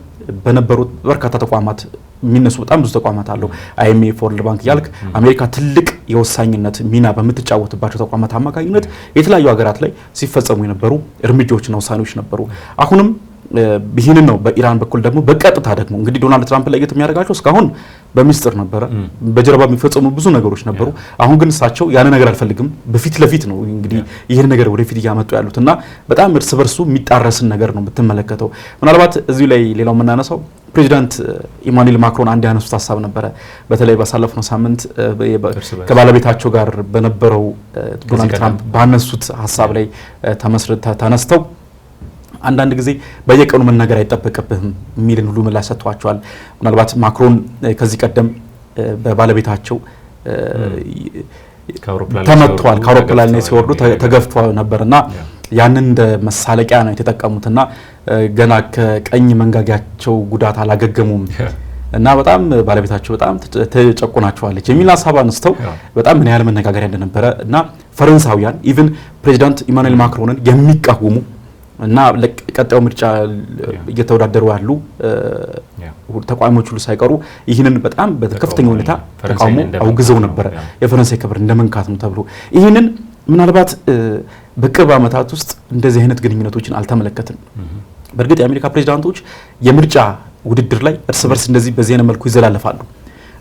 በነበሩት በርካታ ተቋማት የሚነሱ በጣም ብዙ ተቋማት አሉ። IMF ወርልድ ባንክ ያልክ አሜሪካ ትልቅ የወሳኝነት ሚና በምትጫወትባቸው ተቋማት አማካኝነት የተለያዩ ሀገራት ላይ ሲፈጸሙ የነበሩ እርምጃዎችና ውሳኔዎች ነበሩ። አሁንም ይህንን ነው በኢራን በኩል ደግሞ በቀጥታ ደግሞ እንግዲህ ዶናልድ ትራምፕ ላይ የሚያደርጋቸው እስካሁን በሚስጥር ነበረ፣ በጀርባ የሚፈጸሙ ብዙ ነገሮች ነበሩ። አሁን ግን እሳቸው ያን ነገር አልፈልግም በፊት ለፊት ነው እንግዲህ ይህን ነገር ወደፊት እያመጡ ያሉትና በጣም እርስ በርሱ የሚጣረስን ነገር ነው የምትመለከተው። ምናልባት እዚሁ ላይ ሌላው የምናነሳው ፕሬዚዳንት ኢማኑኤል ማክሮን አንድ ያነሱት ሀሳብ ነበረ። በተለይ ባሳለፍነው ሳምንት ከባለቤታቸው ጋር በነበረው ዶናልድ ትራምፕ ባነሱት ሀሳብ ላይ ተነስተው አንዳንድ ጊዜ በየቀኑ መናገር አይጠበቅብህም የሚልን ሁሉ ምላሽ ሰጥቷቸዋል። ምናልባት ማክሮን ከዚህ ቀደም በባለቤታቸው ተመቷል፣ ከአውሮፕላን ላይ ሲወርዱ ተገፍተው ነበርና ያንን እንደ መሳለቂያ ነው የተጠቀሙትና ገና ከቀኝ መንጋጋቸው ጉዳት አላገገሙም እና በጣም ባለቤታቸው በጣም ተጨቁናቸዋለች የሚል ሀሳብ አንስተው በጣም ምን ያህል መነጋገሪያ እንደነበረ እና ፈረንሳውያን ኢቭን ፕሬዚዳንት ኢማኑኤል ማክሮንን የሚቃወሙ እና ለቀጣዩ ምርጫ እየተወዳደሩ ያሉ ተቋሞች ሁሉ ሳይቀሩ ይህንን በጣም በከፍተኛ ሁኔታ ተቃውሞ አውግዘው ነበር። የፈረንሳይ ክብር እንደመንካት ነው ተብሎ ይህንን ምናልባት በቅርብ ዓመታት ውስጥ እንደዚህ አይነት ግንኙነቶችን አልተመለከትንም። በእርግጥ የአሜሪካ ፕሬዚዳንቶች የምርጫ ውድድር ላይ እርስ በርስ እንደዚህ በዚህ አይነት መልኩ ይዘላለፋሉ።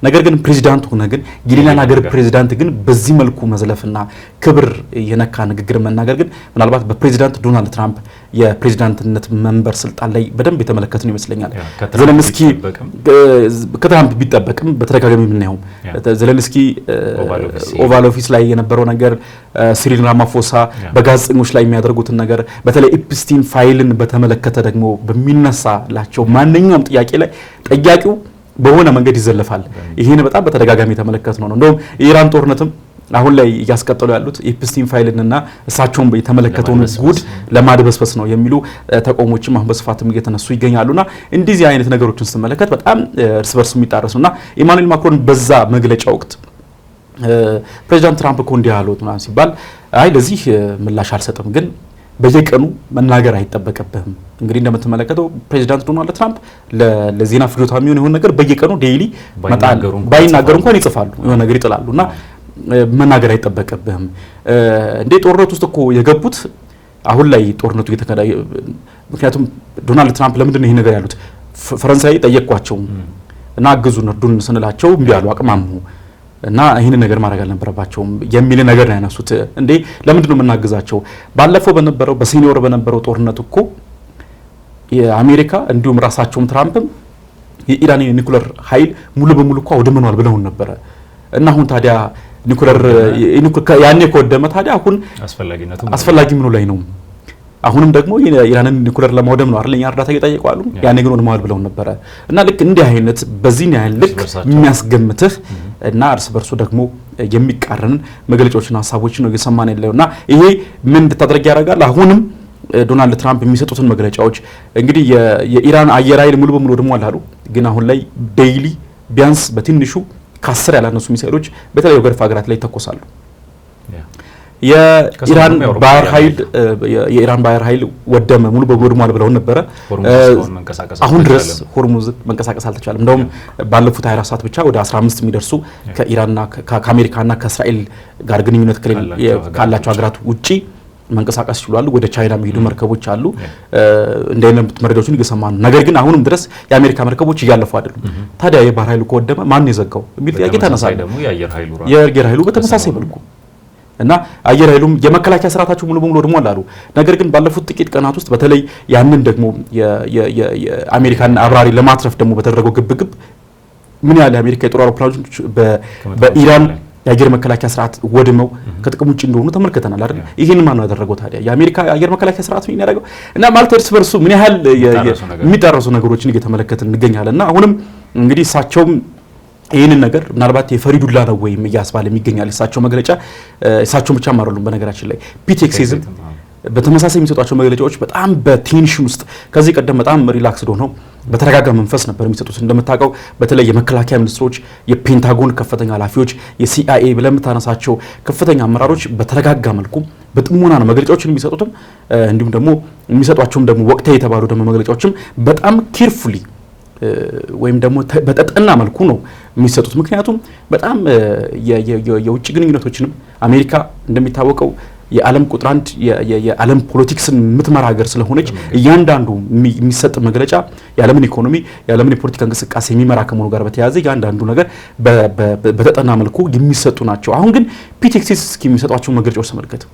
ነገር ግን ፕሬዚዳንቱ ሆነ ግን የሌላን ሀገር ፕሬዚዳንት ግን በዚህ መልኩ መዝለፍና ክብር የነካ ንግግር መናገር ግን ምናልባት በፕሬዚዳንት ዶናልድ ትራምፕ የፕሬዚዳንትነት መንበር ስልጣን ላይ በደንብ የተመለከትን ይመስለኛል። ዘለንስኪ ከትራምፕ ቢጠበቅም በተደጋጋሚ የምናየው ዘለንስኪ ኦቫል ኦፊስ ላይ የነበረው ነገር፣ ሲሪል ራማፎሳ በጋዜጠኞች ላይ የሚያደርጉትን ነገር፣ በተለይ ኤፕስቲን ፋይልን በተመለከተ ደግሞ በሚነሳላቸው ማንኛውም ጥያቄ ላይ ጠያቂው በሆነ መንገድ ይዘለፋል። ይሄን በጣም በተደጋጋሚ የተመለከት ነው። እንደውም የኢራን ጦርነትም አሁን ላይ እያስቀጠሉ ያሉት ኤፕስቲን ፋይልንና እሳቸውን የተመለከተውን ጉድ ለማድበስበስ ነው የሚሉ ተቃውሞችም አሁን በስፋትም እየተነሱ ይገኛሉና እንደዚህ አይነት ነገሮችን ስትመለከት በጣም እርስ በርስ የሚጣረሱና ኢማኑኤል ማክሮን በዛ መግለጫ ወቅት ፕሬዚዳንት ትራምፕ እኮ እንዲህ አሉት ምናምን ሲባል አይ ለዚህ ምላሽ አልሰጥም ግን በየቀኑ መናገር አይጠበቅብህም። እንግዲህ እንደምትመለከተው ፕሬዚዳንት ዶናልድ ትራምፕ ለዜና ፍጆታ የሚሆን ነገር በየቀኑ ዴይሊ ባይናገሩ እንኳን ይጽፋሉ፣ የሆነ ነገር ይጥላሉና መናገር አይጠበቅብህም። እንዴ ጦርነት ውስጥ እኮ የገቡት አሁን ላይ ጦርነቱ እየተካሄደ ምክንያቱም ዶናልድ ትራምፕ ለምንድን ነው ይሄ ነገር ያሉት? ፈረንሳይ ጠየቋቸው እና አግዙን እርዱን ስንላቸው እምቢ አሉ፣ አቅማሙ እና ይህንን ነገር ማድረግ አልነበረባቸውም የሚል ነገር ነው ያነሱት። እንዴ ለምንድን ነው የምናግዛቸው? ባለፈው በነበረው በሲኒዮር በነበረው ጦርነት እኮ የአሜሪካ እንዲሁም ራሳቸውም ትራምፕም የኢራን የኒኩለር ኃይል ሙሉ በሙሉ እኮ አውድመናል ብለውን ነበረ። እና አሁን ታዲያ ኒኩለር ያኔ ከወደመ ታዲያ አሁን አስፈላጊ ምኑ ላይ ነው? አሁንም ደግሞ የኢራንን ኒኩለር ለማውደም ነው አይደል? እርዳታ እየጠየቁ አሉ። ያኔ ግን ወድመዋል ብለው ነበር። እና ልክ እንዲህ አይነት በዚህ ያህል ልክ የሚያስገምትህ እና እርስ በርሱ ደግሞ የሚቃረን መግለጫዎችና ሀሳቦችን ነው እየሰማን ያለውና ይሄ ምን እንድታደርግ ያደርጋል? አሁንም ዶናልድ ትራምፕ የሚሰጡትን መግለጫዎች እንግዲህ የኢራን አየር ኃይል ሙሉ በሙሉ ወድሟል አሉ። ግን አሁን ላይ ዴይሊ ቢያንስ በትንሹ ከ10 ያላነሱ ሚሳኤሎች በተለያዩ ገርፍ ሀገራት ላይ ይተኮሳሉ። የኢራን ባህር ኃይል ወደመ ሙሉ በሙሉ ወድሟል ብለው ነበረ። አሁን ድረስ ሆርሙዝ መንቀሳቀስ አልተቻለም። እንደውም ባለፉት 24 ሰዓት ብቻ ወደ 15 የሚደርሱ ከኢራንና ከአሜሪካና ከእስራኤል ጋር ግንኙነት ካላቸው ሀገራት ውጪ መንቀሳቀስ ይችላሉ። ወደ ቻይና የሚሄዱ መርከቦች አሉ። እንደ አይነት መረጃዎችን እየሰማን ነው። ነገር ግን አሁንም ድረስ የአሜሪካ መርከቦች እያለፉ አይደሉም። ታዲያ የባህር ኃይሉ ከወደመ ማን የዘጋው የሚል ጥያቄ ተነሳለ። የአየር ኃይሉ በተመሳሳይ መልኩ እና አየር ኃይሉም የመከላከያ ስርዓታቸው ሙሉ በሙሉ ወድሟል አሉ። ነገር ግን ባለፉት ጥቂት ቀናት ውስጥ በተለይ ያንን ደግሞ የአሜሪካን አብራሪ ለማትረፍ ደግሞ በተደረገው ግብግብ ምን ያህል የአሜሪካ የጦር አውሮፕላኖች በኢራን የአየር መከላከያ ስርዓት ወድመው ከጥቅም ውጭ እንደሆኑ ተመልክተናል አይደል? ይሄን ማን ነው ያደረገው ታዲያ? የአሜሪካ የአየር መከላከያ ስርዓት ነው ያደረገው። እና ማለት እርስ በርሱ ምን ያህል የሚጣረሱ ነገሮችን እየተመለከትን እንገኛለን። እና አሁንም እንግዲህ እሳቸውም ይህንን ነገር ምናልባት የፈሪዱላ ነው ወይም እያስባለ የሚገኛል እሳቸው መግለጫ። እሳቸውን ብቻ አይደሉም በነገራችን ላይ ፒቴክሲዝም በተመሳሳይ የሚሰጧቸው መግለጫዎች በጣም በቴንሽን ውስጥ ከዚህ ቀደም በጣም ሪላክስድ ሆነው በተረጋጋ መንፈስ ነበር የሚሰጡት። እንደምታውቀው በተለይ የመከላከያ ሚኒስትሮች፣ የፔንታጎን ከፍተኛ ኃላፊዎች፣ የሲአይኤ ብለምታነሳቸው ከፍተኛ አመራሮች በተረጋጋ መልኩ በጥሞና ነው መግለጫዎችን የሚሰጡትም እንዲሁም ደግሞ የሚሰጧቸውም ደግሞ ወቅታዊ የተባሉ ደግሞ መግለጫዎችም በጣም ኬርፉሊ ወይም ደግሞ በተጠና መልኩ ነው የሚሰጡት። ምክንያቱም በጣም የውጭ ግንኙነቶችንም አሜሪካ እንደሚታወቀው የዓለም ቁጥር 1 የዓለም ፖለቲክስን የምትመራ ሀገር ስለሆነች እያንዳንዱ የሚሰጥ መግለጫ የዓለምን ኢኮኖሚ የዓለምን የፖለቲካ እንቅስቃሴ የሚመራ ከመሆኑ ጋር በተያያዘ እያንዳንዱ ነገር በተጠና መልኩ የሚሰጡ ናቸው። አሁን ግን ፒቴክሲስ የሚሰጧቸው መግለጫዎች ተመልከቱ።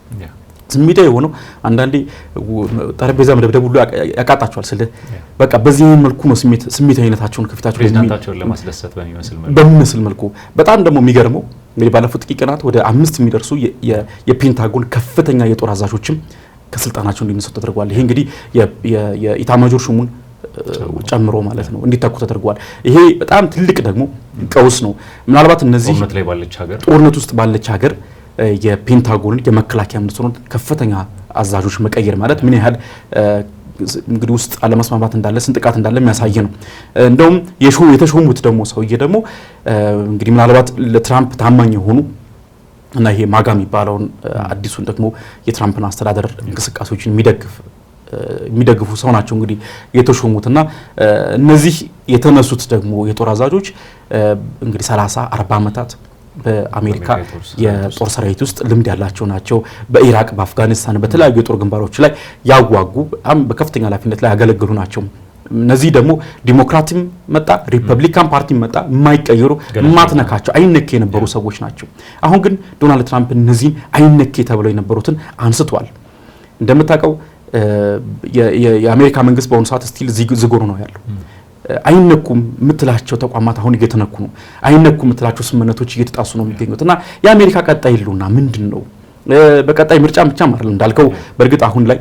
ስሜታዊ የሆነው አንዳንዴ ጠረጴዛ መደብደብ ሁሉ ያቃጣቸዋል። ስለ በቃ በዚህ መልኩ ነው ስሜታዊነታቸውን ከፊታቸው በሚመስል መልኩ በጣም ደግሞ የሚገርመው እንግዲህ ባለፉት ጥቂት ቀናት ወደ 5 የሚደርሱ የፔንታጎን ከፍተኛ የጦር አዛዦችም ከስልጣናቸው እንዲነሱ ተደርጓል። ይሄ እንግዲህ የኢታማጆር ሹሙን ጨምሮ ማለት ነው እንዲታኩ ተደርጓል። ይሄ በጣም ትልቅ ደግሞ ቀውስ ነው። ምናልባት እነዚህ ጦርነት ውስጥ ባለች ሀገር የፔንታጎንን የመከላከያ ሚኒስትሩን ከፍተኛ አዛዦች መቀየር ማለት ምን ያህል እንግዲህ ውስጥ አለመስማማት እንዳለ ስንጥቃት እንዳለ የሚያሳይ ነው። እንደውም የተሾሙት ደግሞ ሰውዬ ደግሞ እንግዲህ ምናልባት ለትራምፕ ታማኝ የሆኑ እና ይሄ ማጋ የሚባለውን አዲሱን ደግሞ የትራምፕን አስተዳደር እንቅስቃሴዎችን የሚደግፉ ሰው ናቸው እንግዲህ የተሾሙትና እነዚህ የተነሱት ደግሞ የጦር አዛዦች እንግዲህ 30-40 ዓመታት በአሜሪካ የጦር ሰራዊት ውስጥ ልምድ ያላቸው ናቸው። በኢራቅ፣ በአፍጋኒስታን በተለያዩ የጦር ግንባሮች ላይ ያዋጉ በከፍተኛ ኃላፊነት ላይ ያገለግሉ ናቸው። እነዚህ ደግሞ ዲሞክራቲም መጣ ሪፐብሊካን ፓርቲ መጣ የማይቀየሩ ማትነካቸው አይነኬ የነበሩ ሰዎች ናቸው። አሁን ግን ዶናልድ ትራምፕ እነዚህን አይነኬ ተብለው የነበሩትን አንስቷል። እንደምታውቀው የአሜሪካ መንግስት በአሁኑ ሰዓት ስቲል ዝጎሮ ነው ያለው። አይነኩም የምትላቸው ተቋማት አሁን እየተነኩ ነው። አይነኩም የምትላቸው ስምምነቶች እየተጣሱ ነው የሚገኙት እና የአሜሪካ ቀጣይ ህልውና ምንድን ነው? በቀጣይ ምርጫ ብቻ አይደለም እንዳልከው በእርግጥ አሁን ላይ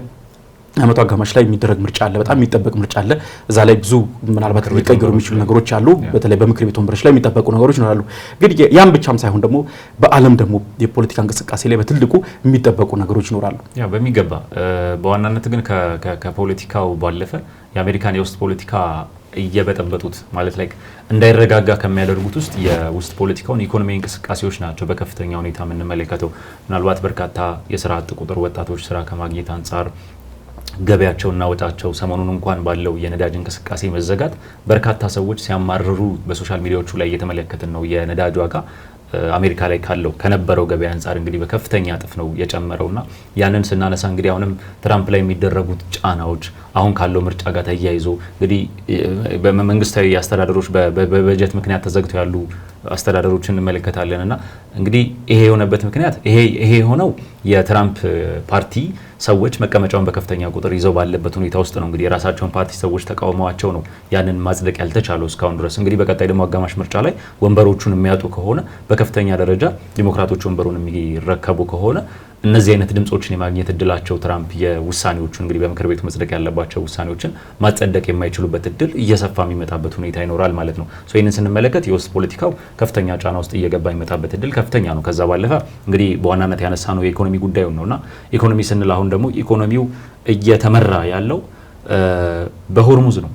አመቱ አጋማሽ ላይ የሚደረግ ምርጫ አለ። በጣም የሚጠበቅ ምርጫ አለ። እዛ ላይ ብዙ ምናልባት ሊቀየሩ የሚችሉ ነገሮች አሉ። በተለይ በምክር ቤት ወንበሮች ላይ የሚጠበቁ ነገሮች ይኖራሉ። ግን ያን ብቻም ሳይሆን ደግሞ በዓለም ደግሞ የፖለቲካ እንቅስቃሴ ላይ በትልቁ የሚጠበቁ ነገሮች ይኖራሉ። ያ በሚገባ በዋናነት ግን ከፖለቲካው ባለፈ የአሜሪካን የውስጥ ፖለቲካ እየበጠበጡት ማለት ላይ እንዳይረጋጋ ከሚያደርጉት ውስጥ የውስጥ ፖለቲካውን ኢኮኖሚ እንቅስቃሴዎች ናቸው በከፍተኛ ሁኔታ የምንመለከተው። ምናልባት በርካታ የስራ አጥ ቁጥር ወጣቶች ስራ ከማግኘት አንጻር ገበያቸውና ወጣቸው ሰሞኑን እንኳን ባለው የነዳጅ እንቅስቃሴ መዘጋት በርካታ ሰዎች ሲያማርሩ በሶሻል ሚዲያዎቹ ላይ እየተመለከትን ነው። የነዳጅ ዋጋ አሜሪካ ላይ ካለው ከነበረው ገበያ አንጻር እንግዲህ በከፍተኛ እጥፍ ነው የጨመረውና ያንን ስናነሳ እንግዲህ አሁንም ትራምፕ ላይ የሚደረጉት ጫናዎች አሁን ካለው ምርጫ ጋር ተያይዞ እንግዲህ በመንግስታዊ አስተዳደሮች በበጀት ምክንያት ተዘግተው ያሉ አስተዳደሮችን እንመለከታለንና እንግዲህ ይሄ የሆነበት ምክንያት ይሄ የሆነው የትራምፕ ፓርቲ ሰዎች መቀመጫውን በከፍተኛ ቁጥር ይዘው ባለበት ሁኔታ ውስጥ ነው። እንግዲህ የራሳቸውን ፓርቲ ሰዎች ተቃውመዋቸው ነው ያንን ማጽደቅ ያልተቻለው እስካሁን ድረስ። እንግዲህ በቀጣይ ደግሞ አጋማሽ ምርጫ ላይ ወንበሮቹን የሚያጡ ከሆነ በከፍተኛ ደረጃ ዲሞክራቶች ወንበሩን የሚረከቡ ከሆነ እነዚህ አይነት ድምጾችን የማግኘት እድላቸው ትራምፕ የውሳኔዎቹ እንግዲህ በምክር ቤቱ መጽደቅ ያለባቸው ውሳኔዎችን ማጸደቅ የማይችሉበት እድል እየሰፋ የሚመጣበት ሁኔታ ይኖራል ማለት ነው። ይህንን ስንመለከት የውስጥ ፖለቲካው ከፍተኛ ጫና ውስጥ እየገባ የሚመጣበት እድል ከፍተኛ ነው። ከዛ ባለፈ እንግዲህ በዋናነት ያነሳ ነው የኢኮኖሚ ጉዳዩን ነውና ኢኮኖሚ ስንል አሁን ደግሞ ኢኮኖሚው እየተመራ ያለው በሆርሙዝ ነው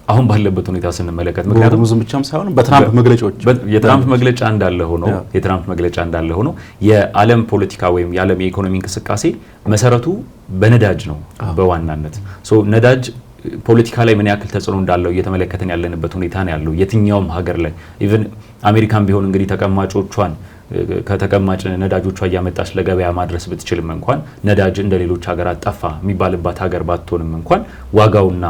አሁን ባለበት ሁኔታ ስንመለከት። ምክንያቱም ሙዝም ብቻም ሳይሆን በትራምፕ መግለጫዎች የትራምፕ መግለጫ እንዳለ ሆኖ የዓለም ፖለቲካ ወይም የዓለም የኢኮኖሚ እንቅስቃሴ መሰረቱ በነዳጅ ነው በዋናነት። ነዳጅ ፖለቲካ ላይ ምን ያክል ተጽዕኖ እንዳለው እየተመለከተን ያለንበት ሁኔታ ነው ያለው የትኛውም ሀገር ላይ ኢቭን አሜሪካን ቢሆን እንግዲህ ተቀማጮቿን ከተቀማጭ ነዳጆቿ እያመጣች ለገበያ ማድረስ ብትችልም እንኳን ነዳጅ እንደሌሎች ሀገራት ጠፋ የሚባልባት ሀገር ባትሆንም እንኳን ዋጋውና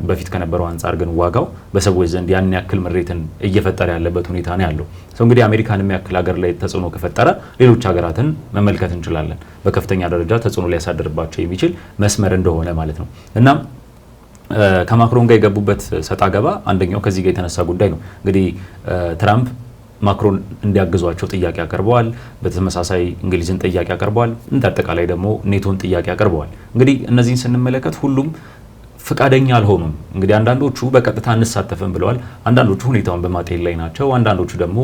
በፊት ከነበረው አንጻር ግን ዋጋው በሰዎች ዘንድ ያን ያክል ምሬትን እየፈጠረ ያለበት ሁኔታ ነው ያለው። እንግዲህ አሜሪካን የሚያክል ሀገር ላይ ተጽዕኖ ከፈጠረ ሌሎች ሀገራትን መመልከት እንችላለን። በከፍተኛ ደረጃ ተጽዕኖ ሊያሳድርባቸው የሚችል መስመር እንደሆነ ማለት ነው። እና ከማክሮን ጋር የገቡበት ሰጣ ገባ አንደኛው ከዚህ ጋር የተነሳ ጉዳይ ነው። እንግዲህ ትራምፕ ማክሮን እንዲያግዟቸው ጥያቄ አቀርበዋል። በተመሳሳይ እንግሊዝን ጥያቄ አቀርበዋል። እንደ አጠቃላይ ደግሞ ኔቶን ጥያቄ አቀርበዋል። እንግዲህ እነዚህን ስንመለከት ሁሉም ፍቃደኛ አልሆኑም። እንግዲህ አንዳንዶቹ በቀጥታ እንሳተፍም ብለዋል። አንዳንዶቹ ሁኔታውን በማጤን ላይ ናቸው። አንዳንዶቹ ደግሞ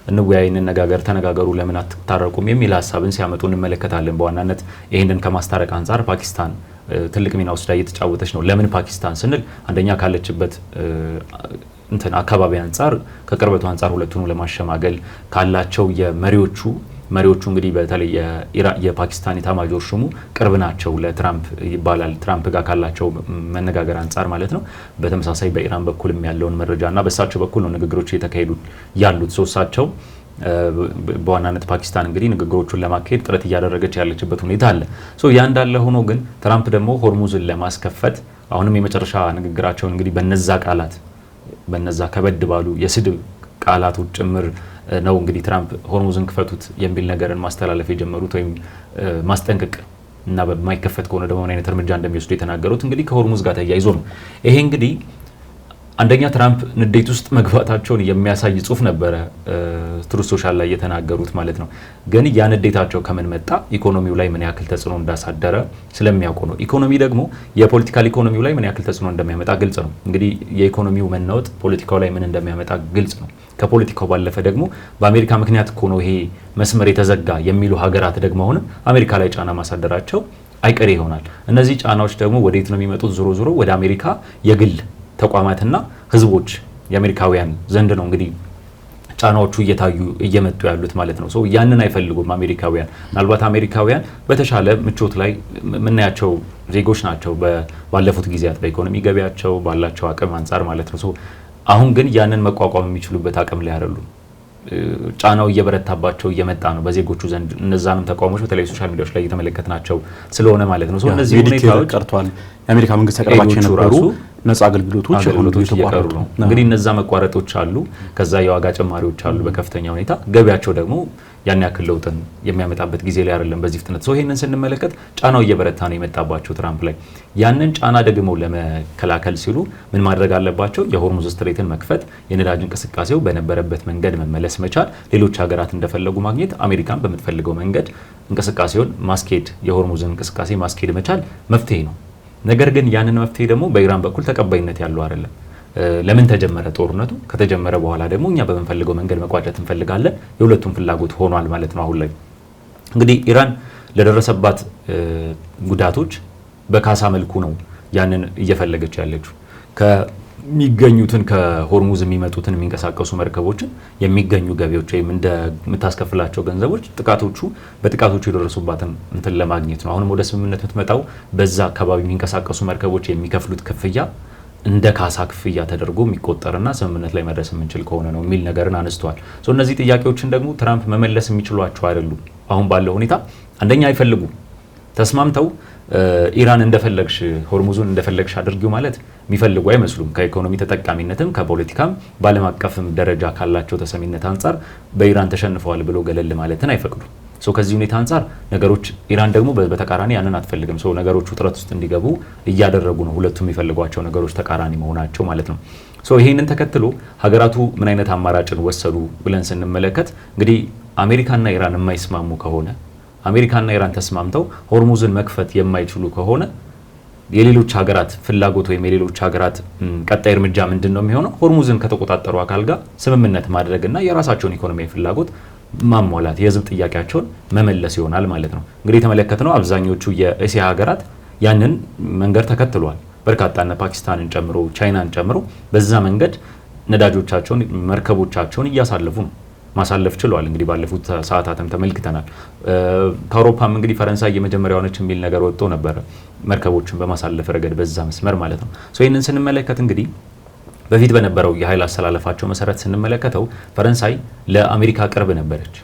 እንወያይ፣ እንነጋገር፣ ተነጋገሩ፣ ለምን አትታረቁም የሚል ሀሳብን ሲያመጡ እንመለከታለን። በዋናነት ይህንን ከማስታረቅ አንጻር ፓኪስታን ትልቅ ሚና ወስዳ እየተጫወተች ነው። ለምን ፓኪስታን ስንል አንደኛ ካለችበት አካባቢ አንጻር ከቅርበቱ አንጻር ሁለቱን ለማሸማገል ካላቸው መሪዎቹ እንግዲህ በተለይ የፓኪስታን ኤታማዦር ሹሙ ቅርብ ናቸው ለትራምፕ ይባላል። ትራምፕ ጋር ካላቸው መነጋገር አንጻር ማለት ነው። በተመሳሳይ በኢራን በኩልም ያለውን መረጃና በእሳቸው በኩል ነው ንግግሮች እየተካሄዱ ያሉት። እሳቸው በዋናነት ፓኪስታን እንግዲህ ንግግሮቹን ለማካሄድ ጥረት እያደረገች ያለችበት ሁኔታ አለ። ያ እንዳለ ሆኖ ግን ትራምፕ ደግሞ ሆርሙዝን ለማስከፈት አሁንም የመጨረሻ ንግግራቸውን እንግዲህ በነዛ ከበድ ባሉ የስድብ ቃላቶች ጭምር ነው እንግዲህ ትራምፕ ሆርሙዝን ክፈቱት የሚል ነገርን ማስተላለፍ የጀመሩት ወይም ማስጠንቀቅ እና በማይከፈት ከሆነ ደግሞ ምን አይነት እርምጃ እንደሚወስዱ የተናገሩት እንግዲህ ከሆርሙዝ ጋር ተያይዞ ነው። ይሄ እንግዲህ አንደኛ ትራምፕ ንዴት ውስጥ መግባታቸውን የሚያሳይ ጽሁፍ ነበረ ትሩዝ ሶሻል ላይ የተናገሩት ማለት ነው። ግን ያ ንዴታቸው ከምን መጣ? ኢኮኖሚው ላይ ምን ያክል ተጽዕኖ እንዳሳደረ ስለሚያውቁ ነው። ኢኮኖሚ ደግሞ የፖለቲካል ኢኮኖሚው ላይ ምን ያክል ተጽዕኖ እንደሚያመጣ ግልጽ ነው። እንግዲህ የኢኮኖሚው መናወጥ ፖለቲካው ላይ ምን እንደሚያመጣ ግልጽ ነው። ከፖለቲካው ባለፈ ደግሞ በአሜሪካ ምክንያት እኮ ነው ይሄ መስመር የተዘጋ የሚሉ ሀገራት ደግሞ አሁንም አሜሪካ ላይ ጫና ማሳደራቸው አይቀሬ ይሆናል። እነዚህ ጫናዎች ደግሞ ወዴት ነው የሚመጡት? ዞሮ ወደ አሜሪካ የግል ተቋማትና ህዝቦች የአሜሪካውያን ዘንድ ነው እንግዲህ ጫናዎቹ እየታዩ እየመጡ ያሉት ማለት ነው። ሶ ያንን አይፈልጉም አሜሪካውያን። ምናልባት አሜሪካውያን በተሻለ ምቾት ላይ የምናያቸው ዜጎች ናቸው ባለፉት ጊዜያት በኢኮኖሚ ገቢያቸው ባላቸው አቅም አንጻር ማለት ነው። ሶ አሁን ግን ያንን መቋቋም የሚችሉበት አቅም ላይ አይደሉም። ጫናው እየበረታባቸው እየመጣ ነው በዜጎቹ ዘንድ። እነዛንም ተቃውሞች በተለይ ሶሻል ሚዲያዎች ላይ እየተመለከትናቸው ስለሆነ ማለት ነው። እነዚህ ሁኔታዎች ቀርቷል። የአሜሪካ መንግስት ያቀርባቸው የነበሩ ነጻ አገልግሎቶች እየቀሩ ነው። እንግዲህ እነዛ መቋረጦች አሉ፣ ከዛ የዋጋ ጭማሪዎች አሉ በከፍተኛ ሁኔታ። ገበያቸው ደግሞ ያን ያክል ለውጥን የሚያመጣበት ጊዜ ላይ አይደለም በዚህ ፍጥነት። ሰው ይሄንን ስንመለከት ጫናው እየበረታ ነው የመጣባቸው ትራምፕ ላይ። ያንን ጫና ደግሞ ለመከላከል ሲሉ ምን ማድረግ አለባቸው? የሆርሙዝ ስትሬትን መክፈት፣ የነዳጅ እንቅስቃሴው በነበረበት መንገድ መመለስ መቻል፣ ሌሎች ሀገራት እንደፈለጉ ማግኘት፣ አሜሪካን በምትፈልገው መንገድ እንቅስቃሴውን ማስኬድ፣ የሆርሙዝን እንቅስቃሴ ማስኬድ መቻል መፍትሄ ነው። ነገር ግን ያንን መፍትሄ ደግሞ በኢራን በኩል ተቀባይነት ያለው አይደለም። ለምን ተጀመረ ጦርነቱ? ከተጀመረ በኋላ ደግሞ እኛ በምንፈልገው መንገድ መቋጨት እንፈልጋለን። የሁለቱም ፍላጎት ሆኗል ማለት ነው። አሁን ላይ እንግዲህ ኢራን ለደረሰባት ጉዳቶች በካሳ መልኩ ነው ያንን እየፈለገች ያለችው። ከሚገኙትን ከሆርሙዝ የሚመጡትን የሚንቀሳቀሱ መርከቦችን የሚገኙ ገቢዎች ወይም እንደምታስከፍላቸው ገንዘቦች በጥቃቶቹ የደረሱባትን እንትን ለማግኘት ነው። አሁንም ወደ ስምምነት የምትመጣው በዛ አካባቢ የሚንቀሳቀሱ መርከቦች የሚከፍሉት ክፍያ እንደ ካሳ ክፍያ ተደርጎ የሚቆጠርና ስምምነት ላይ መድረስ የምንችል ከሆነ ነው የሚል ነገርን አነስተዋል። እነዚህ ጥያቄዎችን ደግሞ ትራምፕ መመለስ የሚችሏቸው አይደሉም። አሁን ባለው ሁኔታ አንደኛ አይፈልጉም። ተስማምተው ኢራን እንደፈለግሽ ሆርሙዙን እንደፈለግሽ አድርጊው ማለት የሚፈልጉ አይመስሉም። ከኢኮኖሚ ተጠቃሚነትም ከፖለቲካም በዓለም አቀፍም ደረጃ ካላቸው ተሰሚነት አንጻር በኢራን ተሸንፈዋል ብሎ ገለል ማለትን አይፈቅዱም። ከዚህ ሁኔታ አንጻር ነገሮች ኢራን ደግሞ በተቃራኒ ያንን አትፈልግም። ነገሮቹ ውጥረት ውስጥ እንዲገቡ እያደረጉ ነው። ሁለቱም የሚፈልጓቸው ነገሮች ተቃራኒ መሆናቸው ማለት ነው። ይሄንን ተከትሎ ሀገራቱ ምን አይነት አማራጭን ወሰዱ ብለን ስንመለከት እንግዲህ አሜሪካና ኢራን የማይስማሙ ከሆነ አሜሪካና ኢራን ተስማምተው ሆርሙዝን መክፈት የማይችሉ ከሆነ የሌሎች ሀገራት ፍላጎት ወይም የሌሎች ሀገራት ቀጣይ እርምጃ ምንድን ነው የሚሆነው? ሆርሙዝን ከተቆጣጠሩ አካል ጋር ስምምነት ማድረግና የራሳቸውን ኢኮኖሚያዊ ፍላጎት ማሟላት፣ የህዝብ ጥያቄያቸውን መመለስ ይሆናል ማለት ነው። እንግዲህ የተመለከትነው አብዛኞቹ የእስያ ሀገራት ያንን መንገድ ተከትሏል። በርካታና ፓኪስታንን ጨምሮ ቻይናን ጨምሮ በዛ መንገድ ነዳጆቻቸውን መርከቦቻቸውን እያሳለፉ ነው፣ ማሳለፍ ችሏል። እንግዲህ ባለፉት ሰዓታትም ተመልክተናል። ከአውሮፓም እንግዲህ ፈረንሳይ የመጀመሪያው ነች የሚል ነገር ወጥቶ ነበረ፣ መርከቦችን በማሳለፍ ረገድ በዛ መስመር ማለት ነው። ይህንን ስንመለከት እንግዲህ በፊት በነበረው የኃይል አሰላለፋቸው መሰረት ስንመለከተው ፈረንሳይ ለአሜሪካ ቅርብ ነበረች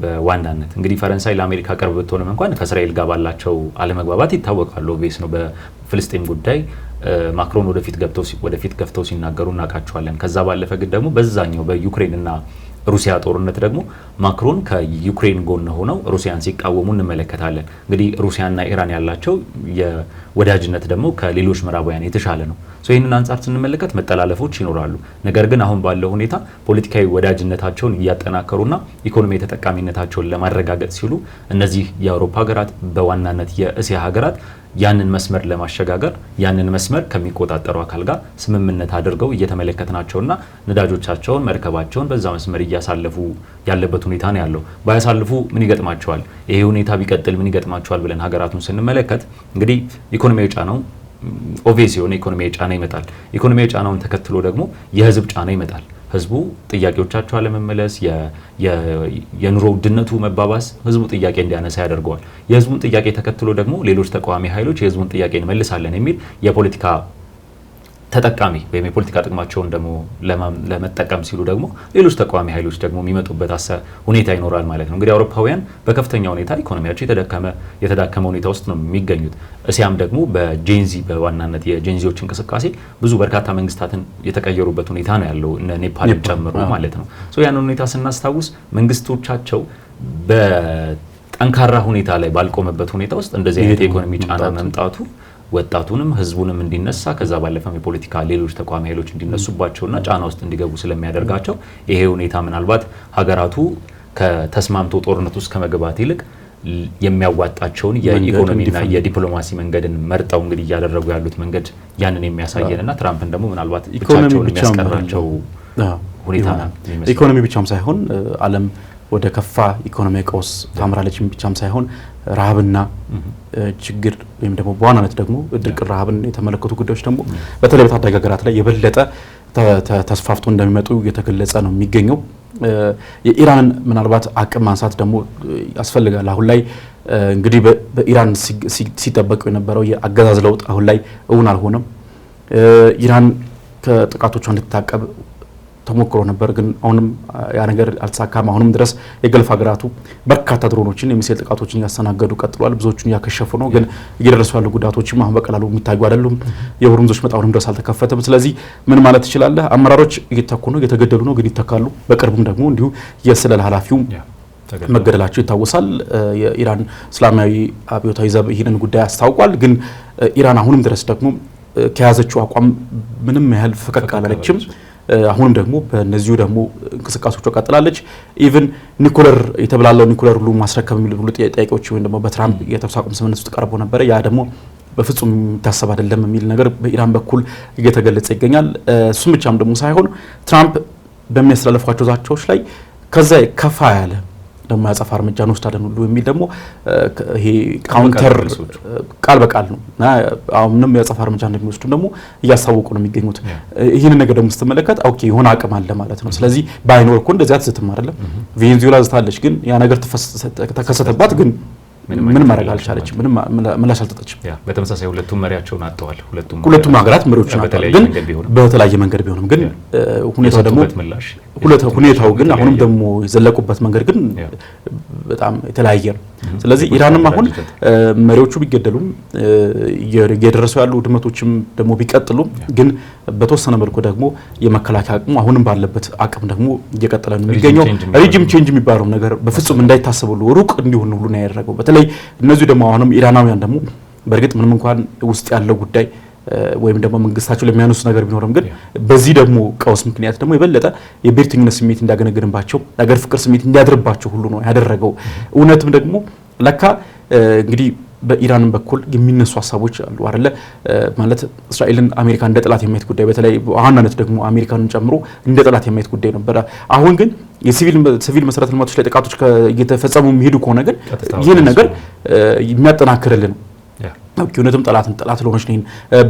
በዋናነት። እንግዲህ ፈረንሳይ ለአሜሪካ ቅርብ ብትሆንም እንኳን ከእስራኤል ጋር ባላቸው አለመግባባት ይታወቃሉ። ኦብቪየስ ነው። በፍልስጤም ጉዳይ ማክሮን ወደፊት ገፍተው ሲናገሩ እናውቃቸዋለን። ከዛ ባለፈ ግን ደግሞ በዛኛው በዩክሬንና ሩሲያ ጦርነት ደግሞ ማክሮን ከዩክሬን ጎን ሆነው ሩሲያን ሲቃወሙ እንመለከታለን። እንግዲህ ሩሲያና ኢራን ያላቸው የወዳጅነት ደግሞ ከሌሎች ምዕራባውያን የተሻለ ነው። ይህንን አንጻር ስንመለከት መጠላለፎች ይኖራሉ። ነገር ግን አሁን ባለው ሁኔታ ፖለቲካዊ ወዳጅነታቸውን እያጠናከሩና ኢኮኖሚ ተጠቃሚነታቸውን ለማረጋገጥ ሲሉ እነዚህ የአውሮፓ ሀገራት በዋናነት የእስያ ሀገራት ያንን መስመር ለማሸጋገር ያንን መስመር ከሚቆጣጠሩ አካል ጋር ስምምነት አድርገው እየተመለከትናቸውና ነዳጆቻቸውን መርከባቸውን በዛ መስመር እያሳለፉ ያለበት ሁኔታ ነው ያለው። ባያሳልፉ ምን ይገጥማቸዋል? ይሄ ሁኔታ ቢቀጥል ምን ይገጥማቸዋል ብለን ሀገራቱን ስንመለከት እንግዲህ ኢኮኖሚያዊ ጫናው ኦቪየስ የሆነ ኢኮኖሚያዊ ጫና ይመጣል። ኢኮኖሚያዊ ጫናውን ተከትሎ ደግሞ የህዝብ ጫና ይመጣል። ህዝቡ ጥያቄዎቻቸው አለመመለስ፣ የኑሮ ውድነቱ መባባስ ህዝቡ ጥያቄ እንዲያነሳ ያደርገዋል። የህዝቡን ጥያቄ ተከትሎ ደግሞ ሌሎች ተቃዋሚ ኃይሎች የህዝቡን ጥያቄ እንመልሳለን የሚል የፖለቲካ ተጠቃሚ ወይም የፖለቲካ ጥቅማቸውን ደግሞ ለመጠቀም ሲሉ ደግሞ ሌሎች ተቃዋሚ ኃይሎች ደግሞ የሚመጡበት ሁኔታ ይኖራል ማለት ነው። እንግዲህ አውሮፓውያን በከፍተኛ ሁኔታ ኢኮኖሚያቸው የተዳከመ ሁኔታ ውስጥ ነው የሚገኙት። እስያም ደግሞ በጄንዚ በዋናነት የጄንዚዎች እንቅስቃሴ ብዙ በርካታ መንግስታትን የተቀየሩበት ሁኔታ ነው ያለው እነ ኔፓልን ጨምሮ ማለት ነው። ያንን ሁኔታ ስናስታውስ መንግስቶቻቸው በጠንካራ ሁኔታ ላይ ባልቆመበት ሁኔታ ውስጥ እንደዚህ አይነት የኢኮኖሚ ጫና መምጣቱ ወጣቱንም ህዝቡንም እንዲነሳ ከዛ ባለፈም የፖለቲካ ሌሎች ተቋሚ ኃይሎች እንዲነሱባቸውና ጫና ውስጥ እንዲገቡ ስለሚያደርጋቸው ይሄ ሁኔታ ምናልባት ሀገራቱ ከተስማምቶ ጦርነት ውስጥ ከመግባት ይልቅ የሚያዋጣቸውን የኢኮኖሚና የዲፕሎማሲ መንገድን መርጠው እንግዲህ እያደረጉ ያሉት መንገድ ያንን የሚያሳየንና ትራምፕን ደግሞ ምናልባት ኢኮኖሚውን የሚያስቀራቸው ሁኔታ ነው። ኢኮኖሚ ብቻም ሳይሆን ዓለም ወደ ከፋ ኢኮኖሚያዊ ቀውስ ታምራለች ብቻም ሳይሆን ረሃብና ችግር ወይም ደግሞ በዋናነት ደግሞ ድርቅ ረሃብን የተመለከቱ ጉዳዮች ደግሞ በተለይ በታዳጊ ሀገራት ላይ የበለጠ ተስፋፍቶ እንደሚመጡ እየተገለጸ ነው የሚገኘው። የኢራንን ምናልባት አቅም ማንሳት ደግሞ ያስፈልጋል። አሁን ላይ እንግዲህ በኢራን ሲጠበቁ የነበረው የአገዛዝ ለውጥ አሁን ላይ እውን አልሆነም። ኢራን ከጥቃቶቿ እንድትታቀብ ተሞክሮ ነበር፣ ግን አሁንም ያ ነገር አልተሳካም። አሁንም ድረስ የገልፍ ሀገራቱ በርካታ ድሮኖችን የሚሳኤል ጥቃቶችን እያስተናገዱ ቀጥሏል። ብዙዎቹን እያከሸፉ ነው፣ ግን እየደረሱ ያሉ ጉዳቶችም አሁን በቀላሉ የሚታዩ አይደሉም። የሆርሙዞች መጣ አሁንም ድረስ አልተከፈተም። ስለዚህ ምን ማለት ትችላለህ? አመራሮች እየተኩ ነው፣ እየተገደሉ ነው፣ ግን ይተካሉ። በቅርቡም ደግሞ እንዲሁ የስለላ ኃላፊው መገደላቸው ይታወሳል። የኢራን እስላማዊ አብዮታዊ ዘብ ይህንን ጉዳይ አስታውቋል። ግን ኢራን አሁንም ድረስ ደግሞ ከያዘችው አቋም ምንም ያህል ፈቀቅ አላለችም። አሁንም ደግሞ በእነዚሁ ደግሞ እንቅስቃሴዎቿ ቀጥላለች። ኢቭን ኒኩለር የተብላለው ኒኩለር ሁሉ ማስረከብ የሚሉ ሁሉ ጥያቄዎች ወይም ደግሞ በትራምፕ የተኩስ አቁም ስምምነት ውስጥ ቀርቦ ነበረ። ያ ደግሞ በፍጹም የሚታሰብ አይደለም የሚል ነገር በኢራን በኩል እየተገለጸ ይገኛል። እሱም ብቻም ደግሞ ሳይሆን ትራምፕ በሚያስተላልፏቸው ዛቻዎች ላይ ከዛ ከፋ ያለ ደግሞ ያጸፋ እርምጃ እንወስዳለን ሁሉ የሚል ደግሞ ይሄ ካውንተር ቃል በቃል ነው እና አሁንም ያጸፋ እርምጃ እንደሚወስዱ ደግሞ እያሳወቁ ነው የሚገኙት። ይህን ነገር ደግሞ ስትመለከት ኦኬ የሆነ አቅም አለ ማለት ነው። ስለዚህ ባይኖር እኮ እንደዚህ አትስትም አይደለም። ቬኔዙዌላ ዝታለች፣ ግን ያ ነገር ተከሰተባት፣ ግን ምን ማድረግ አልቻለችም። ምንም ምላሽ አልሰጠችም። በተመሳሳይ ሁለቱም መሪያቸውን አጥተዋል። ሁለቱም ሀገራት መሪዎች ናቸው፣ ግን በተለያየ መንገድ ቢሆንም ግን ሁኔታው ደግሞ ሁኔታው ግን አሁንም ደግሞ የዘለቁበት መንገድ ግን በጣም የተለያየ ነው። ስለዚህ ኢራንም አሁን መሪዎቹ ቢገደሉም እየደረሱ ያሉ ውድመቶችም ደግሞ ቢቀጥሉም ግን በተወሰነ መልኩ ደግሞ የመከላከያ አቅሙ አሁንም ባለበት አቅም ደግሞ እየቀጠለ ነው የሚገኘው። ሬጂም ቼንጅ የሚባለው ነገር በፍጹም እንዳይታሰበሉ ሩቅ እንዲሆን ሁሉ ነው ያደረገው። በተለይ እነዚህ ደግሞ አሁንም ኢራናውያን ደግሞ በእርግጥ ምንም እንኳን ውስጥ ያለው ጉዳይ ወይም ደግሞ መንግስታቸው ለሚያነሱ ነገር ቢኖርም ግን በዚህ ደግሞ ቀውስ ምክንያት ደግሞ የበለጠ የብሔርተኝነት ስሜት እንዲያገነግንባቸው ነገር ፍቅር ስሜት እንዲያድርባቸው ሁሉ ነው ያደረገው። እውነትም ደግሞ ለካ እንግዲህ በኢራን በኩል የሚነሱ ሀሳቦች አሉ አይደለ? ማለት እስራኤልን አሜሪካ እንደ ጠላት የማየት ጉዳይ በተለይ በዋናነት ደግሞ አሜሪካንን ጨምሮ እንደ ጠላት የማየት ጉዳይ ነበረ። አሁን ግን የሲቪል መሰረተ ልማቶች ላይ ጥቃቶች እየተፈጸሙ የሚሄዱ ከሆነ ግን ይህን ነገር የሚያጠናክርልን እውነትም ጠላት ለሆነች ነኝ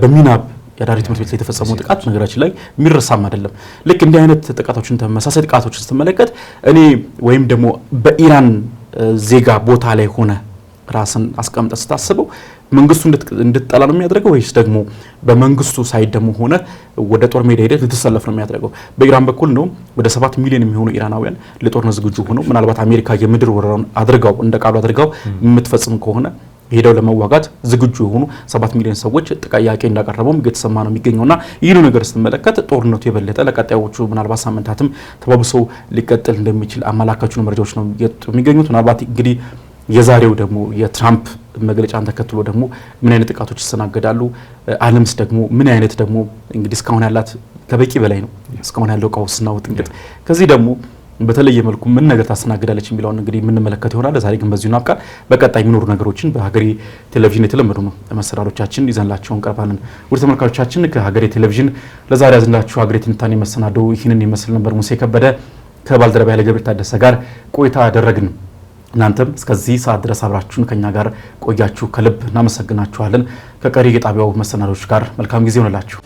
በሚናብ የዳሪ ትምህርት ቤት ላይ የተፈጸመው ጥቃት ነገራችን ላይ የሚረሳም አይደለም። ልክ እንዲህ አይነት ጥቃቶችን ተመሳሳይ ጥቃቶችን ስትመለከት እኔ ወይም ደግሞ በኢራን ዜጋ ቦታ ላይ ሆነ ራስን አስቀምጠ ስታስበው መንግስቱ እንድትጠላ ነው የሚያደርገው ወይስ ደግሞ በመንግስቱ ሳይድ ደግሞ ሆነ ወደ ጦር ሜዳ ሄደህ ልትሰለፍ ነው የሚያደርገው? በኢራን በኩል ነው ወደ 7 ሚሊዮን የሚሆኑ ኢራናውያን ለጦርነት ዝግጁ ሆነው ምናልባት አሜሪካ የምድር ወረራውን አድርጋው እንደ ቃሉ አድርጋው የምትፈጽም ከሆነ ሄደው ለመዋጋት ዝግጁ የሆኑ 7 ሚሊዮን ሰዎች ጥያቄ እንዳቀረቡም እየተሰማ ነው የሚገኘውና ይህን ነገር ስትመለከት ጦርነቱ የበለጠ ለቀጣዮቹ ምናልባት ሳምንታትም ተባብሶ ሊቀጥል እንደሚችል አመላካቹ መረጃዎች ነው የሚገኙት። ምናልባት እንግዲህ የዛሬው ደግሞ የትራምፕ መግለጫን ተከትሎ ደግሞ ምን አይነት ጥቃቶች ይስተናገዳሉ፣ ዓለምስ ደግሞ ምን አይነት ደግሞ እንግዲህ እስካሁን ያላት ከበቂ በላይ ነው እስካሁን ያለው ቀውስና ውጥንቅጥ ከዚህ ደግሞ በተለየ መልኩ ምን ነገር ታስተናግዳለች የሚለውን እንግዲህ የምንመለከት ይሆናል። ዛሬ ግን በዚሁ እናብቃ። በቀጣይ የሚኖሩ ነገሮችን በሀገሬ ቴሌቪዥን የተለመዱ ነው መሰናዶቻችን ይዘንላችሁ እንቀርባለን። ውድ ተመልካቾቻችን ከሀገሬ ቴሌቪዥን ለዛሬ ያዝንላችሁ ሀገሬ ትንታኔ መሰናዶ ይህንን ይመስል ነበር። ሙሴ ከበደ ከባልደረባ ያለ ገብረ ታደሰ ጋር ቆይታ አደረግን። እናንተም እስከዚህ ሰዓት ድረስ አብራችሁን ከኛ ጋር ቆያችሁ ከልብ እናመሰግናችኋለን። ከቀሪ የጣቢያው መሰናዶች ጋር መልካም ጊዜ ሆነላችሁ።